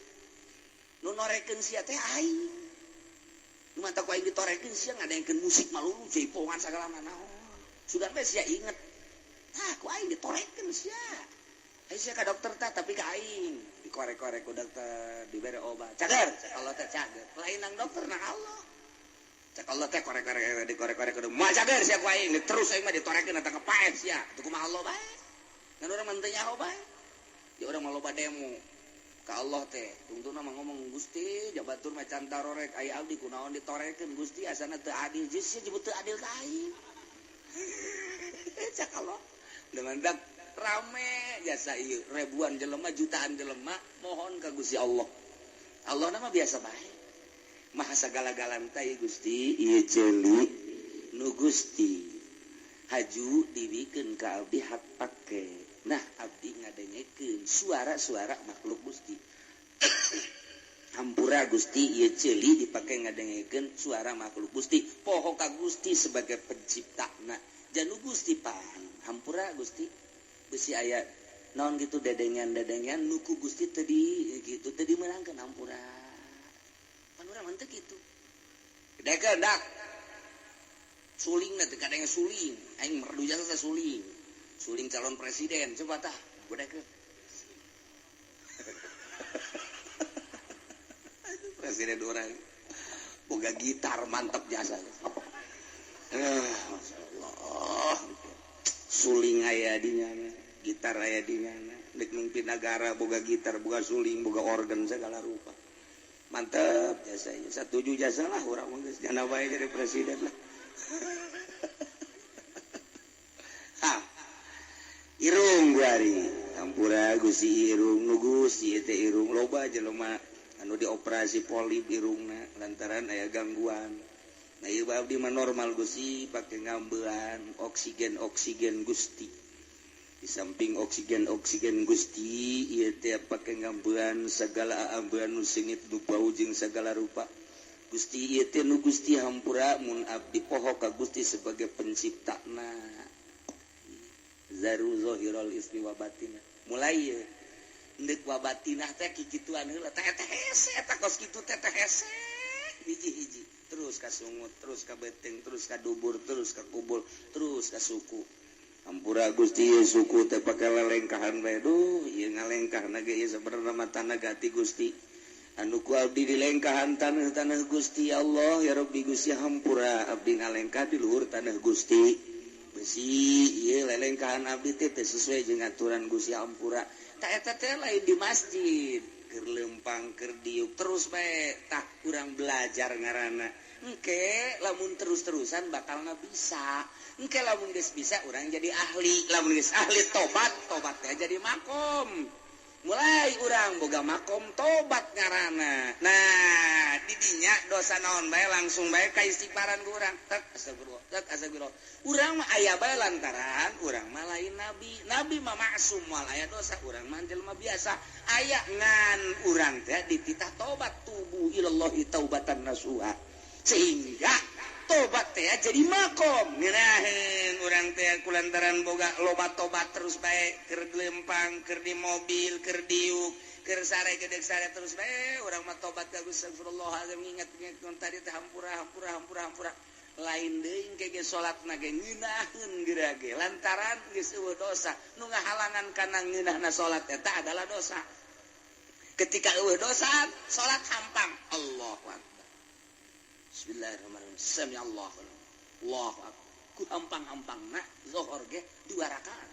nu norekeun sia teh aing nu mata ku aing ditorekeun sia ngadengkeun musik malulu jaipongan sagala naon sudah bae sia inget ku aing ditorekeun sia aing sia ka dokter teh tapi ka aing dikorek-korek ku dokter dibere obat cager sakala teh cager lain nang dokter nang Allah cak Allah teh korek-korek dikorek-korek udah mau cager sia ku aing terus aing mah ditorekeun eta kepaet sia teu kumaha Allah bae ngan urang mah teu nyaho bae ya urang mah loba demo ka Allah teh tungtuna mah ngomong Gusti jabatur macan tarorek aya abdi kunaon ditorekeun Gusti asana teu adil geus sia jebut teu adil ka aing cak Allah demandak rame jasa ieu ribuan jelema jutaan jelema mohon ka Gusti Allah Allah mah biasa bae maha sagala-galan teh Gusti ieu celi nu Gusti haju dibikeun ka abdi hak pake nah abdi ngadengekeun suara-suara makhluk Gusti hampura Gusti ieu celi dipake ngadengekeun suara makhluk Gusti poho ka Gusti sebagai penciptana janu Gusti paham hampura Gusti besi aya naon gitu dedengan nuku Gusti teu di kitu teu dimenangkeun hampura urang mah teu kitu dekeun dak sulingna teh kadang suling aing merdu jasa suling calon presiden coba tah godekeun presiden urang boga gitar mantep jasa masyaallah suling aya di nyana gitar aya di nyana dek mimpin negara boga gitar boga suling boga organ segala rupa mantap jasanya setuju jasa lah orang menggeus jana bae jadi presiden lah irung bari hampura Gusti irung nu Gusti teh irung loba jelema anu dioperasi polip irungna lantaran aya gangguan nah ieu abdi mah normal Gusti pake ngambean oksigen Gusti di samping oksigen Gusti ieu teh pake ngambean sagala ambean nu sengit nu bau jeung sagala rupa Gusti ieu teh nu Gusti hampura mun abdi poho ka Gusti sebagai penciptana zaru zahirul ismi wa batinah mulai ieu endek wa batinah teh kikituan heula teh hese eta kos kitu teh hese hiji-hiji terus ka sungut terus ka beteng terus ka dubur terus ka kubul terus ka suku hampura Gusti ieu suku teh pake lalengkahan bae duh ieu ngalengkahna ge ieu sabenerna mah tanah gati Gusti anu ku abdi dilengkahan taneuh Gusti Allah ya Rabbi Gusti hampura abdi ngalengkah di luhur taneuh Gusti besi ieu lelengkahan abdi teh sesuai jeung aturan Gusti hampura tah eta teh lain di masjid keur lempang keur diuk terus bae tah urang belajar ngaranna engke lamun terus-terusan bakalna bisa engke lamun geus bisa urang jadi ahli lamun geus ahli tobat teh jadi makom mulai urang boga makom tobat ngaranna nah di dinya dosa naon bae langsung bae ka istighfaran ku urang tek astagfirullah urang mah aya bae lantaran urang mah lain nabi mah maksum moal aya dosa urang mah jelema biasa aya ngan urang teh dititah tobat tubuh ilallahi taubatan nasuha sehingga tobat teh jadi makom ngeunaheun urang teh kulantaran boga loba tobat terus bae keur lempang keur di mobil keur diuk keur sare gedeg sare terus bae urang mah tobat ka Gusti astagfirullahalazim ingat tadi teh hampura lain deui engke ge salatna ge ngeunaheun geura ge lantaran geus eueuh dosa nu ngahalangan kana ngeunahna salat eta adalah dosa ketika eueuh dosa salat hampang Allahu akbar bismillahirrahmanirrahim sami Allahu akbar ku hampang-hampangna zuhur ge 2 rakaat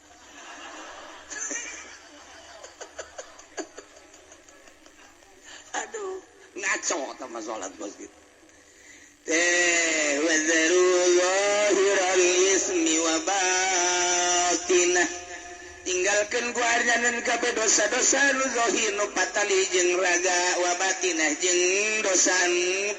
aduh ngaco ta mah salat bos gitu teh wa zarullahi ismi wa batinah tinggal tinggalkan guarnya dan kabeh dosa-dosa nu zahir nu patali jeung raga wa batinah jeung dosa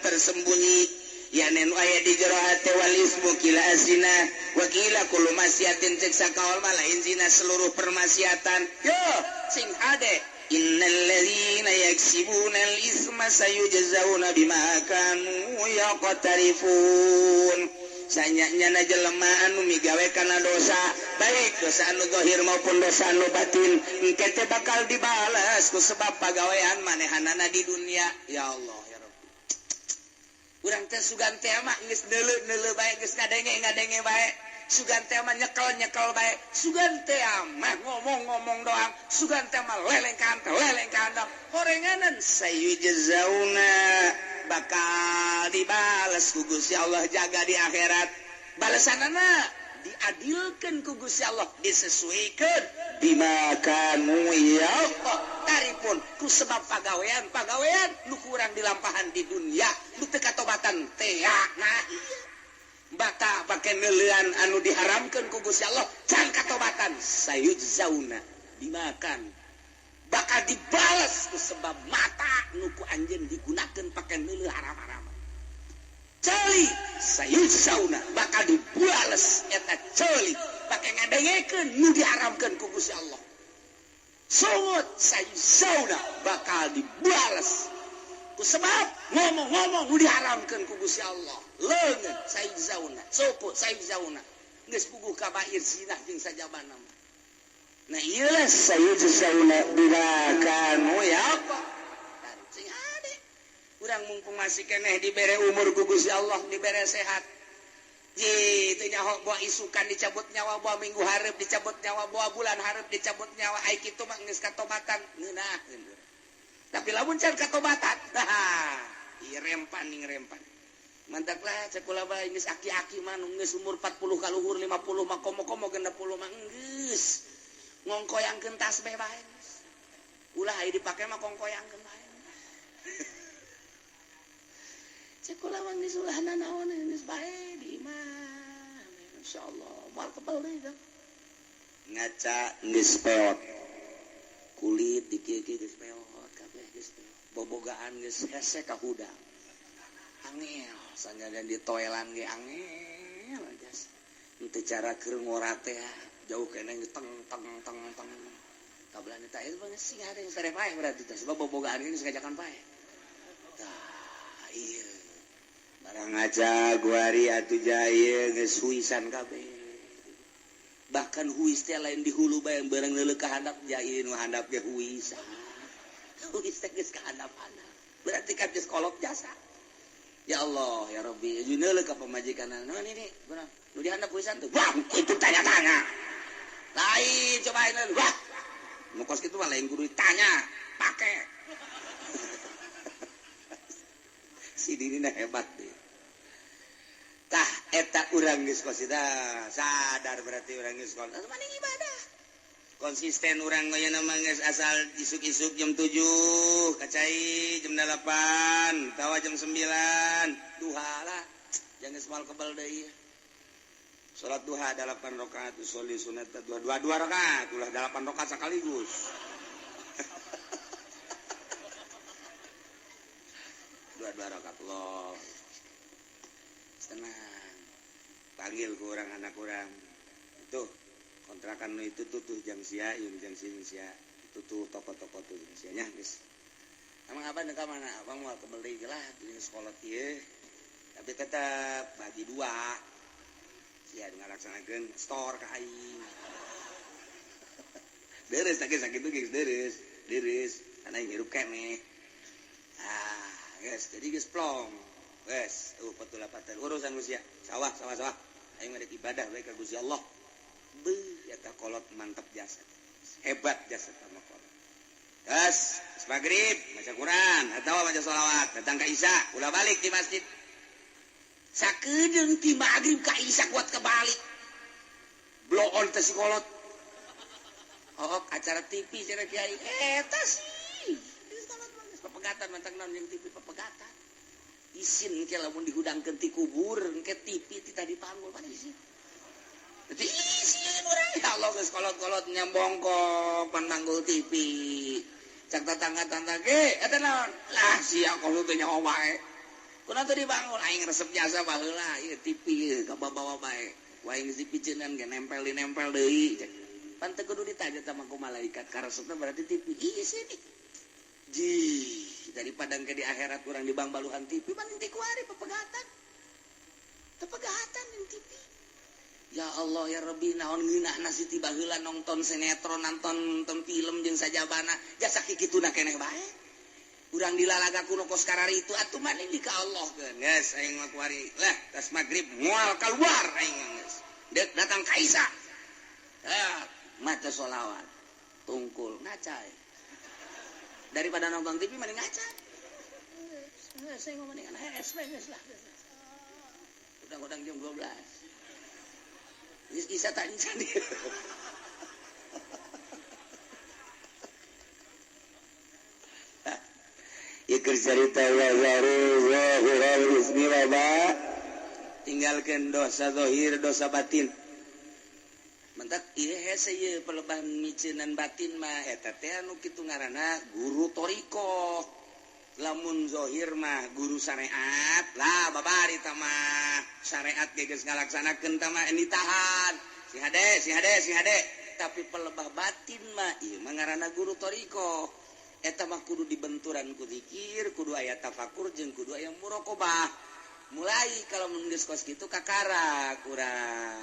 tersembunyi yanen aya di jero hate wal ismu kila asina wa kila kullu masyiatin cek sakaol malain zina seluruh permaksiatan yo sing hade innal ladzina yaksibuna al isma sayujzauna bima kanu yaqtarifun sanyanya jelema anu migawe kana dosa baik dosa anu zahir maupun dosa anu batin engke teh bakal dibalas ku sebab pagawean manehanana di dunia ya Allah ya Rabbi urang teh sugan teh mah geus neuleuh bae geus ngadenge bae sugan teh mah nyekel bae sugan teh mah ngomong doang sugan teh mah lelengkan horenganan sayujzauna bakal dibalas ku Gusti Allah jaga di akhirat balasanana diadilkeun ku Gusti Allah disesuaikeun bima kanu taripun ku sebab pagawean nu kurang dilampahan di dunia nu teu katobatan teh nah iya bata pake neuleuan anu diharamkeun ku Gusti Allah can katobatan sayujzauna bima kan bakal dibalas ku sebab mata nuku anjeun digunakeun pakai neuleuh haram-haram. Ceuli sayujzauna bakal dibalas eta ceuli pakai ngadengekeun nu diharamkeun ku Gusti Allah. Sungut sayujzauna bakal dibalas ku sebab ngomong-ngomong nu diharamkeun ku Gusti Allah. Leungeun sayujzauna, suku sayujzauna. Geus puguh kabair zina jeung sajabana. Nah iyalah sayujzauna bila kanu ya apa sing ade urang mumpung masih keneh dibere umur ku Gusti Allah dibere sehat teu nyaho bawa isukan dicabut nyawa bawa minggu hareup dicabut nyawa bawa bulan hareup dicabut nyawa ai kitu mah geus katobatan ngeunaheun tapi lamun can katobatan nah ieu rempan mantak lah cek ulah bae geus aki-aki mah geus umur 40 kaluhur 50 mah komo-komo 60 mah geus ngongkoyangkeun tasbih bae. Ulah aya dipake mah ngongkoyangkeun bae. Cek ulah mah geus ulahna naon geus bae di imah. Masyaallah, moal kebal deui kan. Ngaca geus peot. Kulit dikieu-kieu geus peot, kabeh geus peot. Bobogaan geus hese ka hudang. Angel, sanjana ditoelan ge angel jas. Teu cara keur ngorate jauh kena teng kabelan eta itu banget sih ada yang sare pae berarti teh sebab bobogaan ini sengajakan pae tah iya barang aja guari atuh jaya geus huisan kabeh bahkan huis teh lain di hulu bae barang neuleuh ka handap jaya nu handap ge huisan huis teh geus ka handap-handap berarti kan geus kolot jasa ya Allah ya Rabbi juneuleuh ka pamajikanna naon ini benar nu di handap huisan tuh wah itu tanya-tanya lain cobain lu wah mukos gitu mah lain kudu ditanya pakai si dirina hebat deh tah eta urang geus kosida sadar berarti urang geus kon mani ibadah konsisten urang aya mah geus asal isuk-isuk jam 7 kacai jam 8 tawa jam 9 duha lah jangan semal kebal deui salat duha 8 rakaat usolli sunat 2 rakaat ulah 8 rakaat sekaligus 2 rakaat Allah tenang panggil ke orang anak orang itu kontrakan itu tuh jang sia yung jang sia itu tuh toko-toko tuh jang sia nya geus emang abang dekat mana abang mau kembali lah di sekolah ieu tapi tetap bagi 2 ya ngalaksanakeun store ka aing. Deres sakit tuh geus deres. Ana hirup keneh. Ah, geus jadi geus plong. Geus, patulapatan urusan usia. Sawah. Aing ngadek ibadah bae ka Gusti Allah. Beuh, eta kolot mantep jasad. Hebat jasad sama kolot. Gas, maghrib maca Quran atawa maca sholawat, datang ka Isya, ulah balik di masjid. Sakedeung ti maghrib ka Isya kuat kebalik. Blow on teh si kolot. Oh, acara TV cenah kiai. Eta sih. Papegatan mantang naon jeung TV papegatan. Isin ke lamun dihudangkeun ti kubur, engke TV ti tadi panggul pan isin. Tadi isin urang ya Allah geus kolot-kolot nyambongkok pan manggul TV cak tetangga-tetangga ge eta naon lah sia kolot teh nyawa bae kunaon teh dibangun aing resep jasa baheula ieu TV ieu ka bawa bae wae geus dipiceunan ge nempel deui cek pan teu kudu ditaja sama ku malaikat karesepna berarti TV ieu sih daripada ke di akhirat kurang di bang baluhan TV mending ti kuari pepegatan di TV. Ya Allah ya Rabbi naon ngeunahna Siti baheula nonton sinetron nonton film jeung sajabana jasa kikituna keneh bae. Urang dilalaga kuno kos karari itu atuh maning di ka Allah keun. Geus aing mah kuari. Lah tas magrib moal keluar aing geus. Deuk datang ka Isya. Maca sholawat. Tungkul ngacai. Daripada nonton TV mending ngaca. Saya ngomong dengan HSP lah. Udang-udang jam 12. Bisa tanya dia. Ya cerita tinggalkan dosa zahir, dosa batin. Mentak ieu hese ieu pelebah miceunnan batin mah eta teh anu kitu ngaranna guru toriko. Lamun zahir mah guru syariat lah babari tah mah syariat ge geus ngalaksanakeun tah mah nitahan si hade tapi pelebah batin mah ieu mah ngaranna guru toriko eta mah kudu dibenturan ku zikir kudu aya tafakur jeung kudu aya muraqabah mulai kalau mun geus kos kitu kakara kurang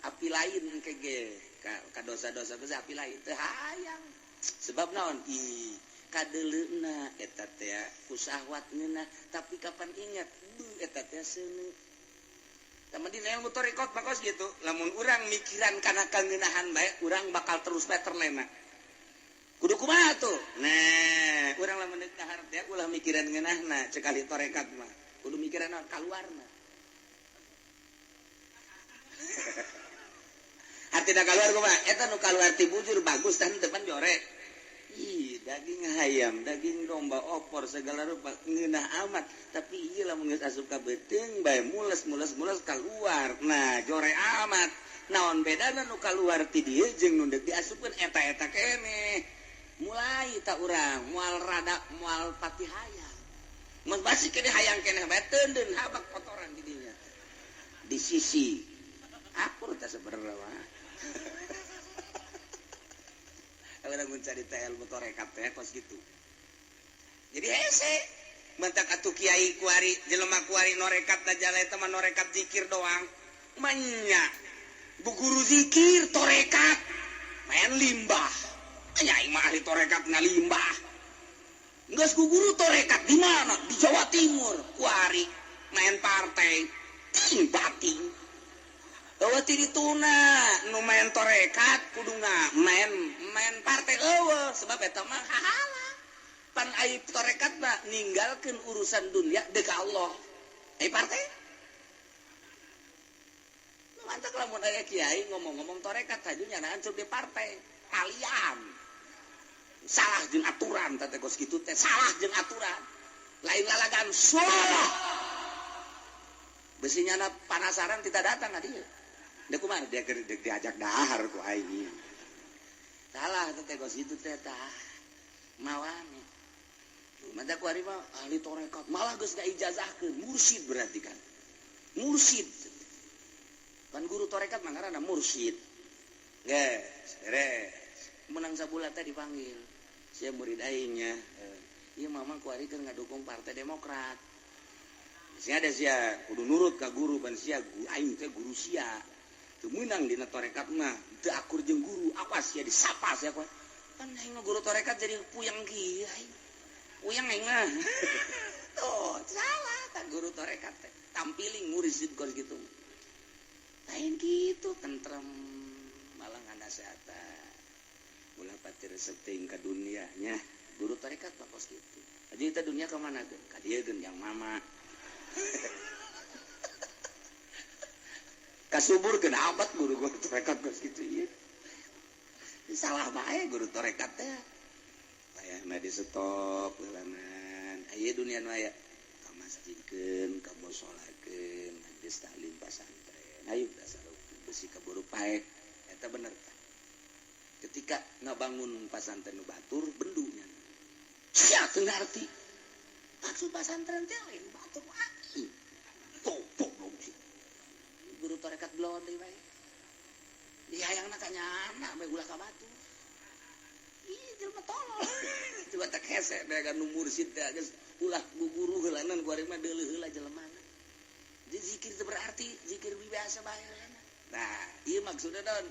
api lain kege ka dosa-dosa teh api lain teu hayang sebab naon kadeleuna eta teh ku syahwatna tapi kapan ingat eta teh seuneu tama dina ilmu tarekat bakos gitu lamun urang mikiran kana kangeunahan bae urang bakal terus bae terlena kudu kumaha tuh nah urang lamun deuk dahar teh ulah mikiran ngeunahna cekali tarekat mah kudu mikiran naon kaluarna hatina kaluar kumaha eta nu kaluar ti bujur bagus tah depan jorek daging ayam, daging domba, opor segala rupa ngeunah amat tapi ieu lamun geus asup ka beuteung bae mules keluar nah jore amat naon bedana nu kaluar ti dieu jeung nu deuk diasupkeun eta-eta keneh mulai tak urang moal rada moal pati hayang mun basi keneh hayang keneh bae teundeun habak kotoran di dinya di sisi akur teh sabenerna mah orang mencari ilmu tarekat teh kos gitu. Jadi hese mentak atuh kiai kuari jelema kuari norekat da jale teman norekat zikir doang. Manya bu guru zikir tarekat main limbah. Anya aing mah ahli tarekat na limbah. Geus ku guru tarekat di mana? Di Jawa Timur. Kuari main partai ting bating. Eueuh ti dituna nu main tarekat kuduna main partai eueuh sebab eta mah hahala pan ai tarekat mah ninggalkeun urusan dunia deuk ka Allah ai partai nu mantak lamun aya kiai ngomong-ngomong tarekat hajunya na hancur di partai kalian salah jeung aturan teh kos kitu teh salah jeung aturan lain lalagan salah besinya panasaran kita datang ka dieu da kumaha dia diajak dahar ku aing. Salah teh kos itu teh tah. Mawane. Mada ku ari mah ahli tarekat, malah geus ngaijazahkeun mursyid berarti kan. Mursyid. Kan guru tarekat mah ngaranna mursyid. Geus, beres. Menang sabulan teh dipanggil. Sia murid aingnya. Ieu mamang ku ari keur ngadukung Partai Demokrat. Sia ada sia kudu nurut ka guru pan sia aing teh guru sia. Menang dina tarekat mah teu akur jeung guru awas ya disapa sia kuat kan aing guru tarekat jadi puyang kiai puyang aing mah tuh salah kan guru tarekat teh tampiling mursyid kos gitu lain gitu tentrem malah nganasehatan ulah pati resep teuing ka dunia nya guru tarekat mah kos gitu jadi kita dunia ke mana geun ka dieu geun yang mama kasubur ke abad guru tarekat kos gitu ya salah bae guru tarekat teh aya di stop lelanan aya dunia nu aya ka masjidkeun ka musolakeun geus taklim pasantren ayo dasar besi kaburu paek eta bener tah ketika ngabangun pasantren batur bendunya sia teu ngarti maksud pasantren teh lain batur aki topok dong sih guru tarekat belon deui bae dihayangna ka nyana bae ulah ka batur ih jelema tolol coba tak hese da nu mursid da geus ulah guguru heulanan ku ari mah deuleuh heula jelemana jadi zikir itu berarti zikir biasa bae heulanan nah ieu maksudna naon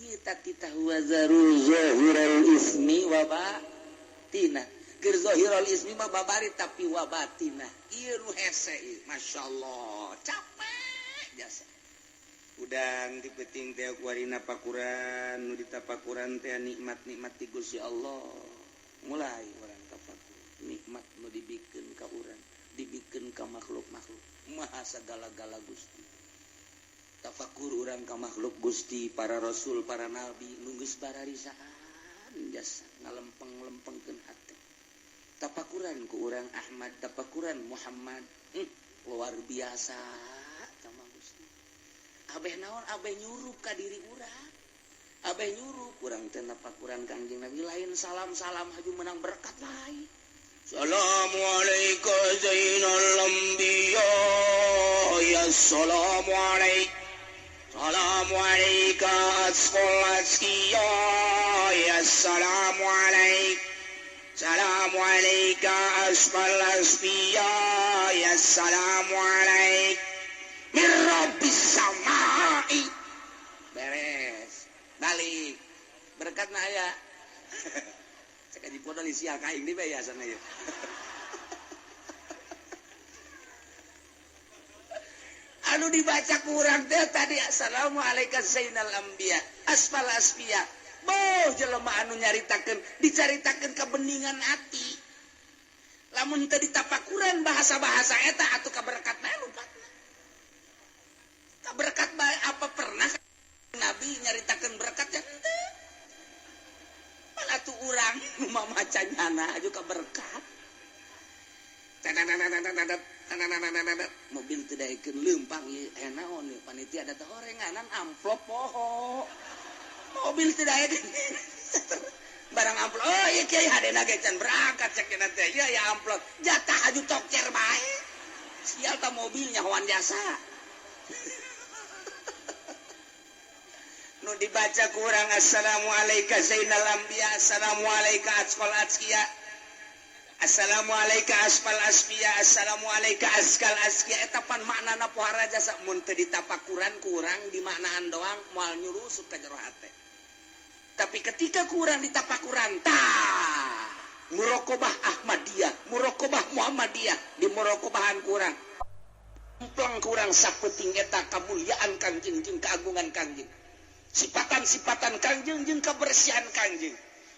ieu tatitahu wazarul zahirul ismi wa batinah keur zahirul ismi mah babari tapi wa batinah ieu nu hese ieu masyaallah capek jasa udang dipeting teh ku arina pakuran nu ditapakuran teh nikmat-nikmat ti Gusti Allah mulai urang tapakur nikmat nu dibikeun ka urang dibikeun ka makhluk-makhluk maha sagala-gala Gusti tafakur urang ka makhluk Gusti para rasul para nabi nu geus bararisaan jasa ngalempeng-lempengkeun hate tapakuran ku urang Ahmad tapakuran Muhammad luar biasa sama Gusti abeh naon abeh nyurup ka diri urang abeh nyurup urang teh tapakuran Kangjeng Nabi lain salam-salam haju menang berkat lain Assalamualaikum Zainal Anbiya ya assalamualaikum Assalamualaikum asfal asqiya ya assalamualaikum Assalamualaikum asfal asqiya ya assalamualaikum min rabbis samai beres balik berkatna aya cek di podol sia kaing di bae asana ieu anu dibaca kurang teh tadi assalamualaikum zainal anbiya asfal asfiya boh jelema anu nyaritakeun dicaritakeun kebeningan ati lamun teu ditapakuran bahasa-bahasa eta atuh kaberkat bae lupatna kaberkat bae apa pernah Nabi nyaritakeun berkat ya henteu pan atuh urang nu mamacanyana aju kaberkat mobil teu daekeun leumpang ieu aya naon ieu panitia ada teh horenganan amplop poho mobil teu daekeun barang amplop oh ieu kieu hadena ge can berangkat cek cenah teh ieu ya amplop jatah aju tokcer bae sial ta mobil nyahoan jasa nu dibaca kurang assalamualaikum zainal anbiya assalamualaikum asfal asqiya assalamualaikum asfal asfiya assalamualaikum askal asqiya eta pan maknana pohara jasa mun teu ditapakuran kurang di maknaan doang moal nyurusup ka jero hate tapi ketika kurang ditapakuran tah muraqabah Ahmadiyah muraqabah Muhammadiyah di muraqabahan kurang plong kurang sapeting eta kamulyaan Kangjeng jeung keagungan Kangjeng sifatan-sifatan Kangjeng jeung kebersihan Kangjeng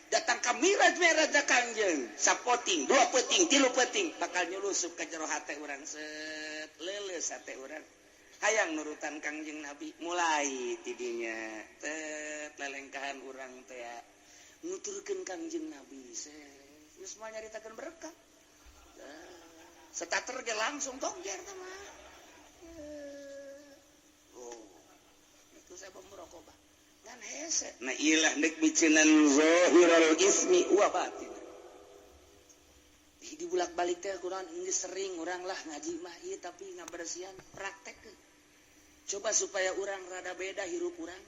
datang ka miraj-miraj Kangjeng sapoting dua peting tilu peting bakal nyulusup ka jero hate urang set leuleus hate urang hayang nurutan Kangjeng Nabi mulai tidinya tet lelengkahan urang teh nuturkeun Kangjeng Nabi set geus mah nyaritakeun berkah starter ge langsung tongjer teh mah oh itu saya pemuraqabah dan hese nah ilah nek bicenan zahirul ismi wa batin di bulak-balik teh kurang geus sering urang lah ngaji mah ieu tapi ngabersihan praktek coba supaya urang rada beda hirup urang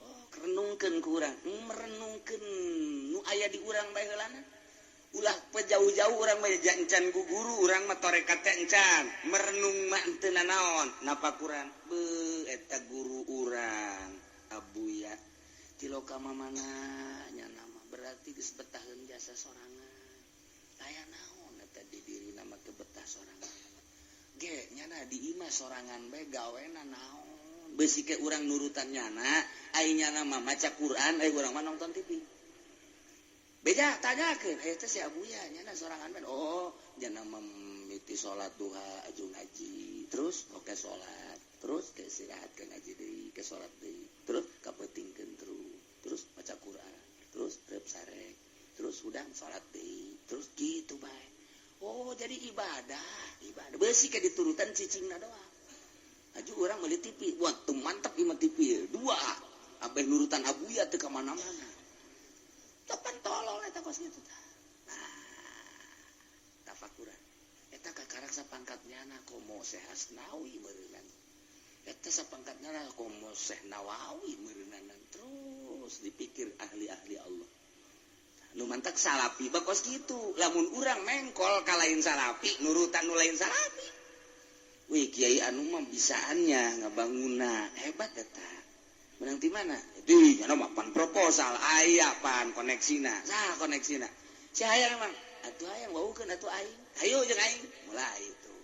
oh renungkeun ku urang merenungkeun nu aya di urang bae heulana ulah pejauh-jauh urang mah jancan guguru urang mah tarekat teh encan merenung mah teu nanaon napakuran beuh eta guru urang abuya tiloka mamana nya nama berarti geus betaheun jasa sorangan aya naon eta di diri nama teu betah sorangan ge nyana di imah sorangan bae gawena naon beusi ke urang nurutan nyana ai nyana mah maca Quran ai urang mah nonton TV beja tanyakeun eta si abuya nyana sorangan bae oh nyana mimiti salat duha aju ngaji terus oke salat terus ke istirahat ke ngaji deui ke salat deui terus kapetingkeun terus baca Quran terus reup sareng terus udang salat deui terus kitu bae oh jadi ibadah beusi ke diturutan cicingna doang aju urang meuli TV wah teu mantep imah TV dua abeh nurutan abuya teu ka mana-mana tepan tolol eta kos kitu tah nah tafakuran eta kakarak sapangkatnyana komo Syekh Asnawi meureunna eta sapangkatnyana komo Syekh Nawawi meureunna terus dipikir ahli-ahli Allah nu mantak salapi bakos kitu lamun urang mengkol ka lain salapi nurutan nu lain salapi wih kiai anu mah bisaannya ngabangunna hebat eta menang di mana di anu mah pan proposal aya pan koneksina sah koneksina si hayang emang atuh hayang waukeun atuh aing hayu jeung aing mulai itu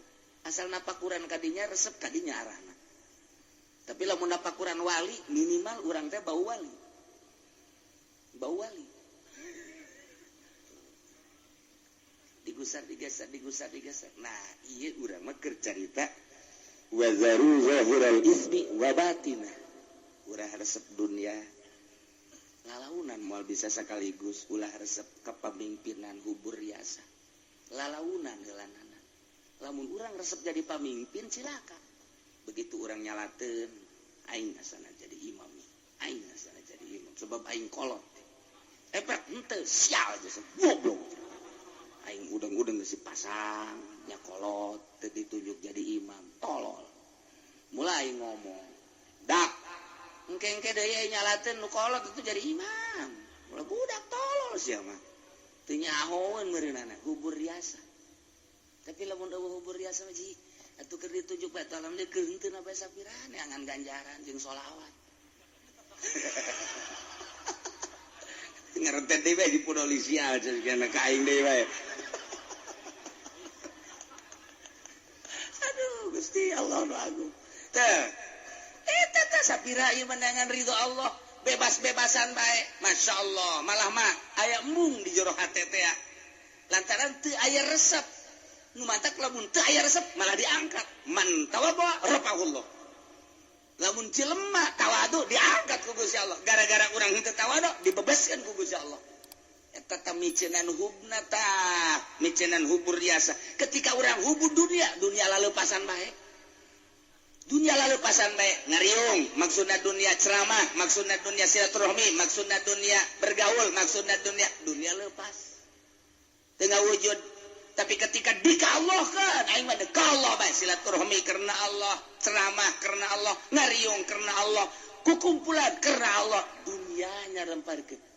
asal napakuran kadinya resep kadinya arahna tapi lamun napakuran wali minimal urang teh bau wali digusar digeser nah iya urang mah keur carita wa zaru zahiral ismi wa batinah urang resep dunia lalaunan moal bisa sekaligus ulah resep kepemimpinan hubur riasa lalaunan heulanan lamun urang resep jadi pamimpin silakan begitu urang nyalateun aing asana jadi imam aing asana jadi imam sebab aing kolot efek henteu sial aja goblok aing udang-udang geus pasang nya kolot teu ditunjuk jadi imam tolol mulai ngomong dak engke-engke deui nyalateun nu kolot itu jadi imam ulah budak tolol sia mah teu nyahoeun meureunana hubur riasa tapi lamun eueuh hubur riasa mah ji atuh keur ditunjuk bae tolong deui keur henteu na bae sapiraha neangan ganjaran jeung sholawat ngerentet deui bae di polisial cenah ka aing deui bae Gusti Allah nu agung. Teh. Eta teh sapira ieu menangan ridho Allah, bebas-bebasan bae. Masya Allah, malah mah aya embung di jero hate teh. Lantaran teu aya resep. Nu mantak lamun teu aya resep malah diangkat. Man tawadhu rafa'ullah. Lamun jelema tawadu diangkat ku Gusti Allah. Gara-gara urang henteu tawadu dibebaskeun ku Gusti Allah. Eta tah micenan hubna tah, micenan hubur riasa. Ketika orang hubur dunia laleupasan bae. Dunia laleupasan bae, ngariung, maksudna dunia ceramah, maksudna dunia silaturahmi, maksudna dunia bergaul, maksudna dunia leupas. Teu ngawujud. Tapi ketika dikaallahkeun, aing mah ka Allah bae, silaturahmi karena Allah, ceramah karena Allah, ngariung karena Allah, kukumpulan karena Allah, dunia nyaremparkeun.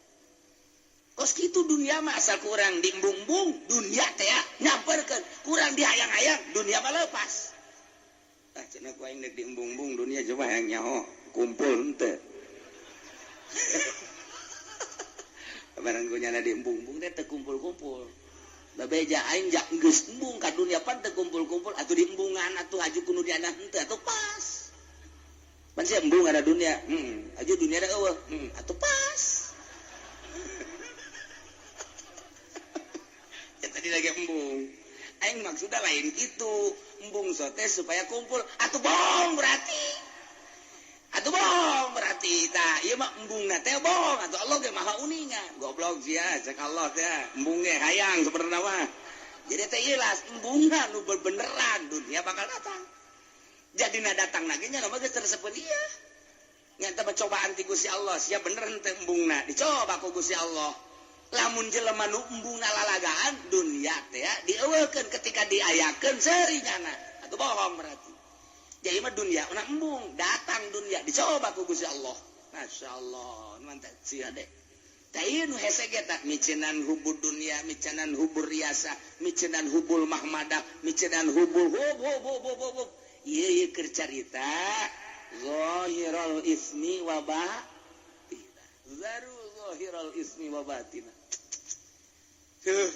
Kos kitu dunia mah asal kurang diembung-embung dunia teh nyamperkeun kurang dihayang-hayang dunia mah leupas tah cenah ku aing deuk diembung-embung dunia coba hayang nyaho kumpul henteu barang ku nyana diembung-embung teh teu kumpul-kumpul babeja aing jak geus embung ka dunia pan teu kumpul-kumpul atuh diembungan atuh aju kudu diana henteu atuh pas pan sia embung ada dunia aju dunia da eueuh atuh pas tadi lagi embung aing maksudnya lain gitu embung sote supaya kumpul atuh bohong berarti tah ieu mah embungna teh bohong atuh Allah ge maha uningan goblok sia cek Allah teh embung ge hayang sebenarnya mah jadi teh jelas embungna nu beneran dunia bakal datang jadi na datang lagi nya mah geus tersebut ieu nya teh cobaan ti Gusti Allah sia bener teh embungna dicoba ku Gusti Allah lamun jelema nu embungna lalagaan dunia teh dieueukeun ketika diayakeun serinyana atuh bohong berarti jadi mah dunia una embung datang dunia dicoba ku Gusti Allah masyaallah mantap sia deh tah ieu nu hese ge tah micenan hubur dunia micenan hubur riasa micenan hubul mahmadah micenan hubul hub ieu keur carita zahirul ismi wa batinah zaru zahirul ismi wa batinah.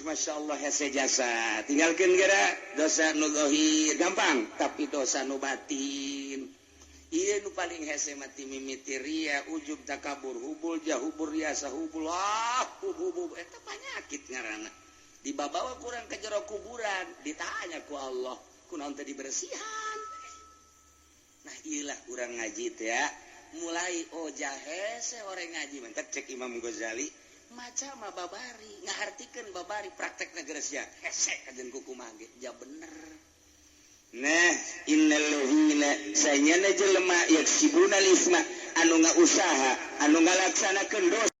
Masya Allah hese jasa tinggalkan gara dosa nu zahir gampang tapi dosa nu batin iya nu paling hese mati mimiti ria ujub takabur hubul jahubur riasa hubul hubul eta penyakit ngaranna dibawa kurang ke jero kuburan ditanya ku Allah kunaon teh dibersihan nah iyalah kurang ngaji teh ya mulai hese orang ngaji mantap cek Imam Ghazali maca mah babari ngahartikeun babari praktek negara sia hese kajen kukumaha ge ja bener nah innal ladzina sayana jelema yaksibuna lisma anu ngausaha anu ngalaksanakeun dosa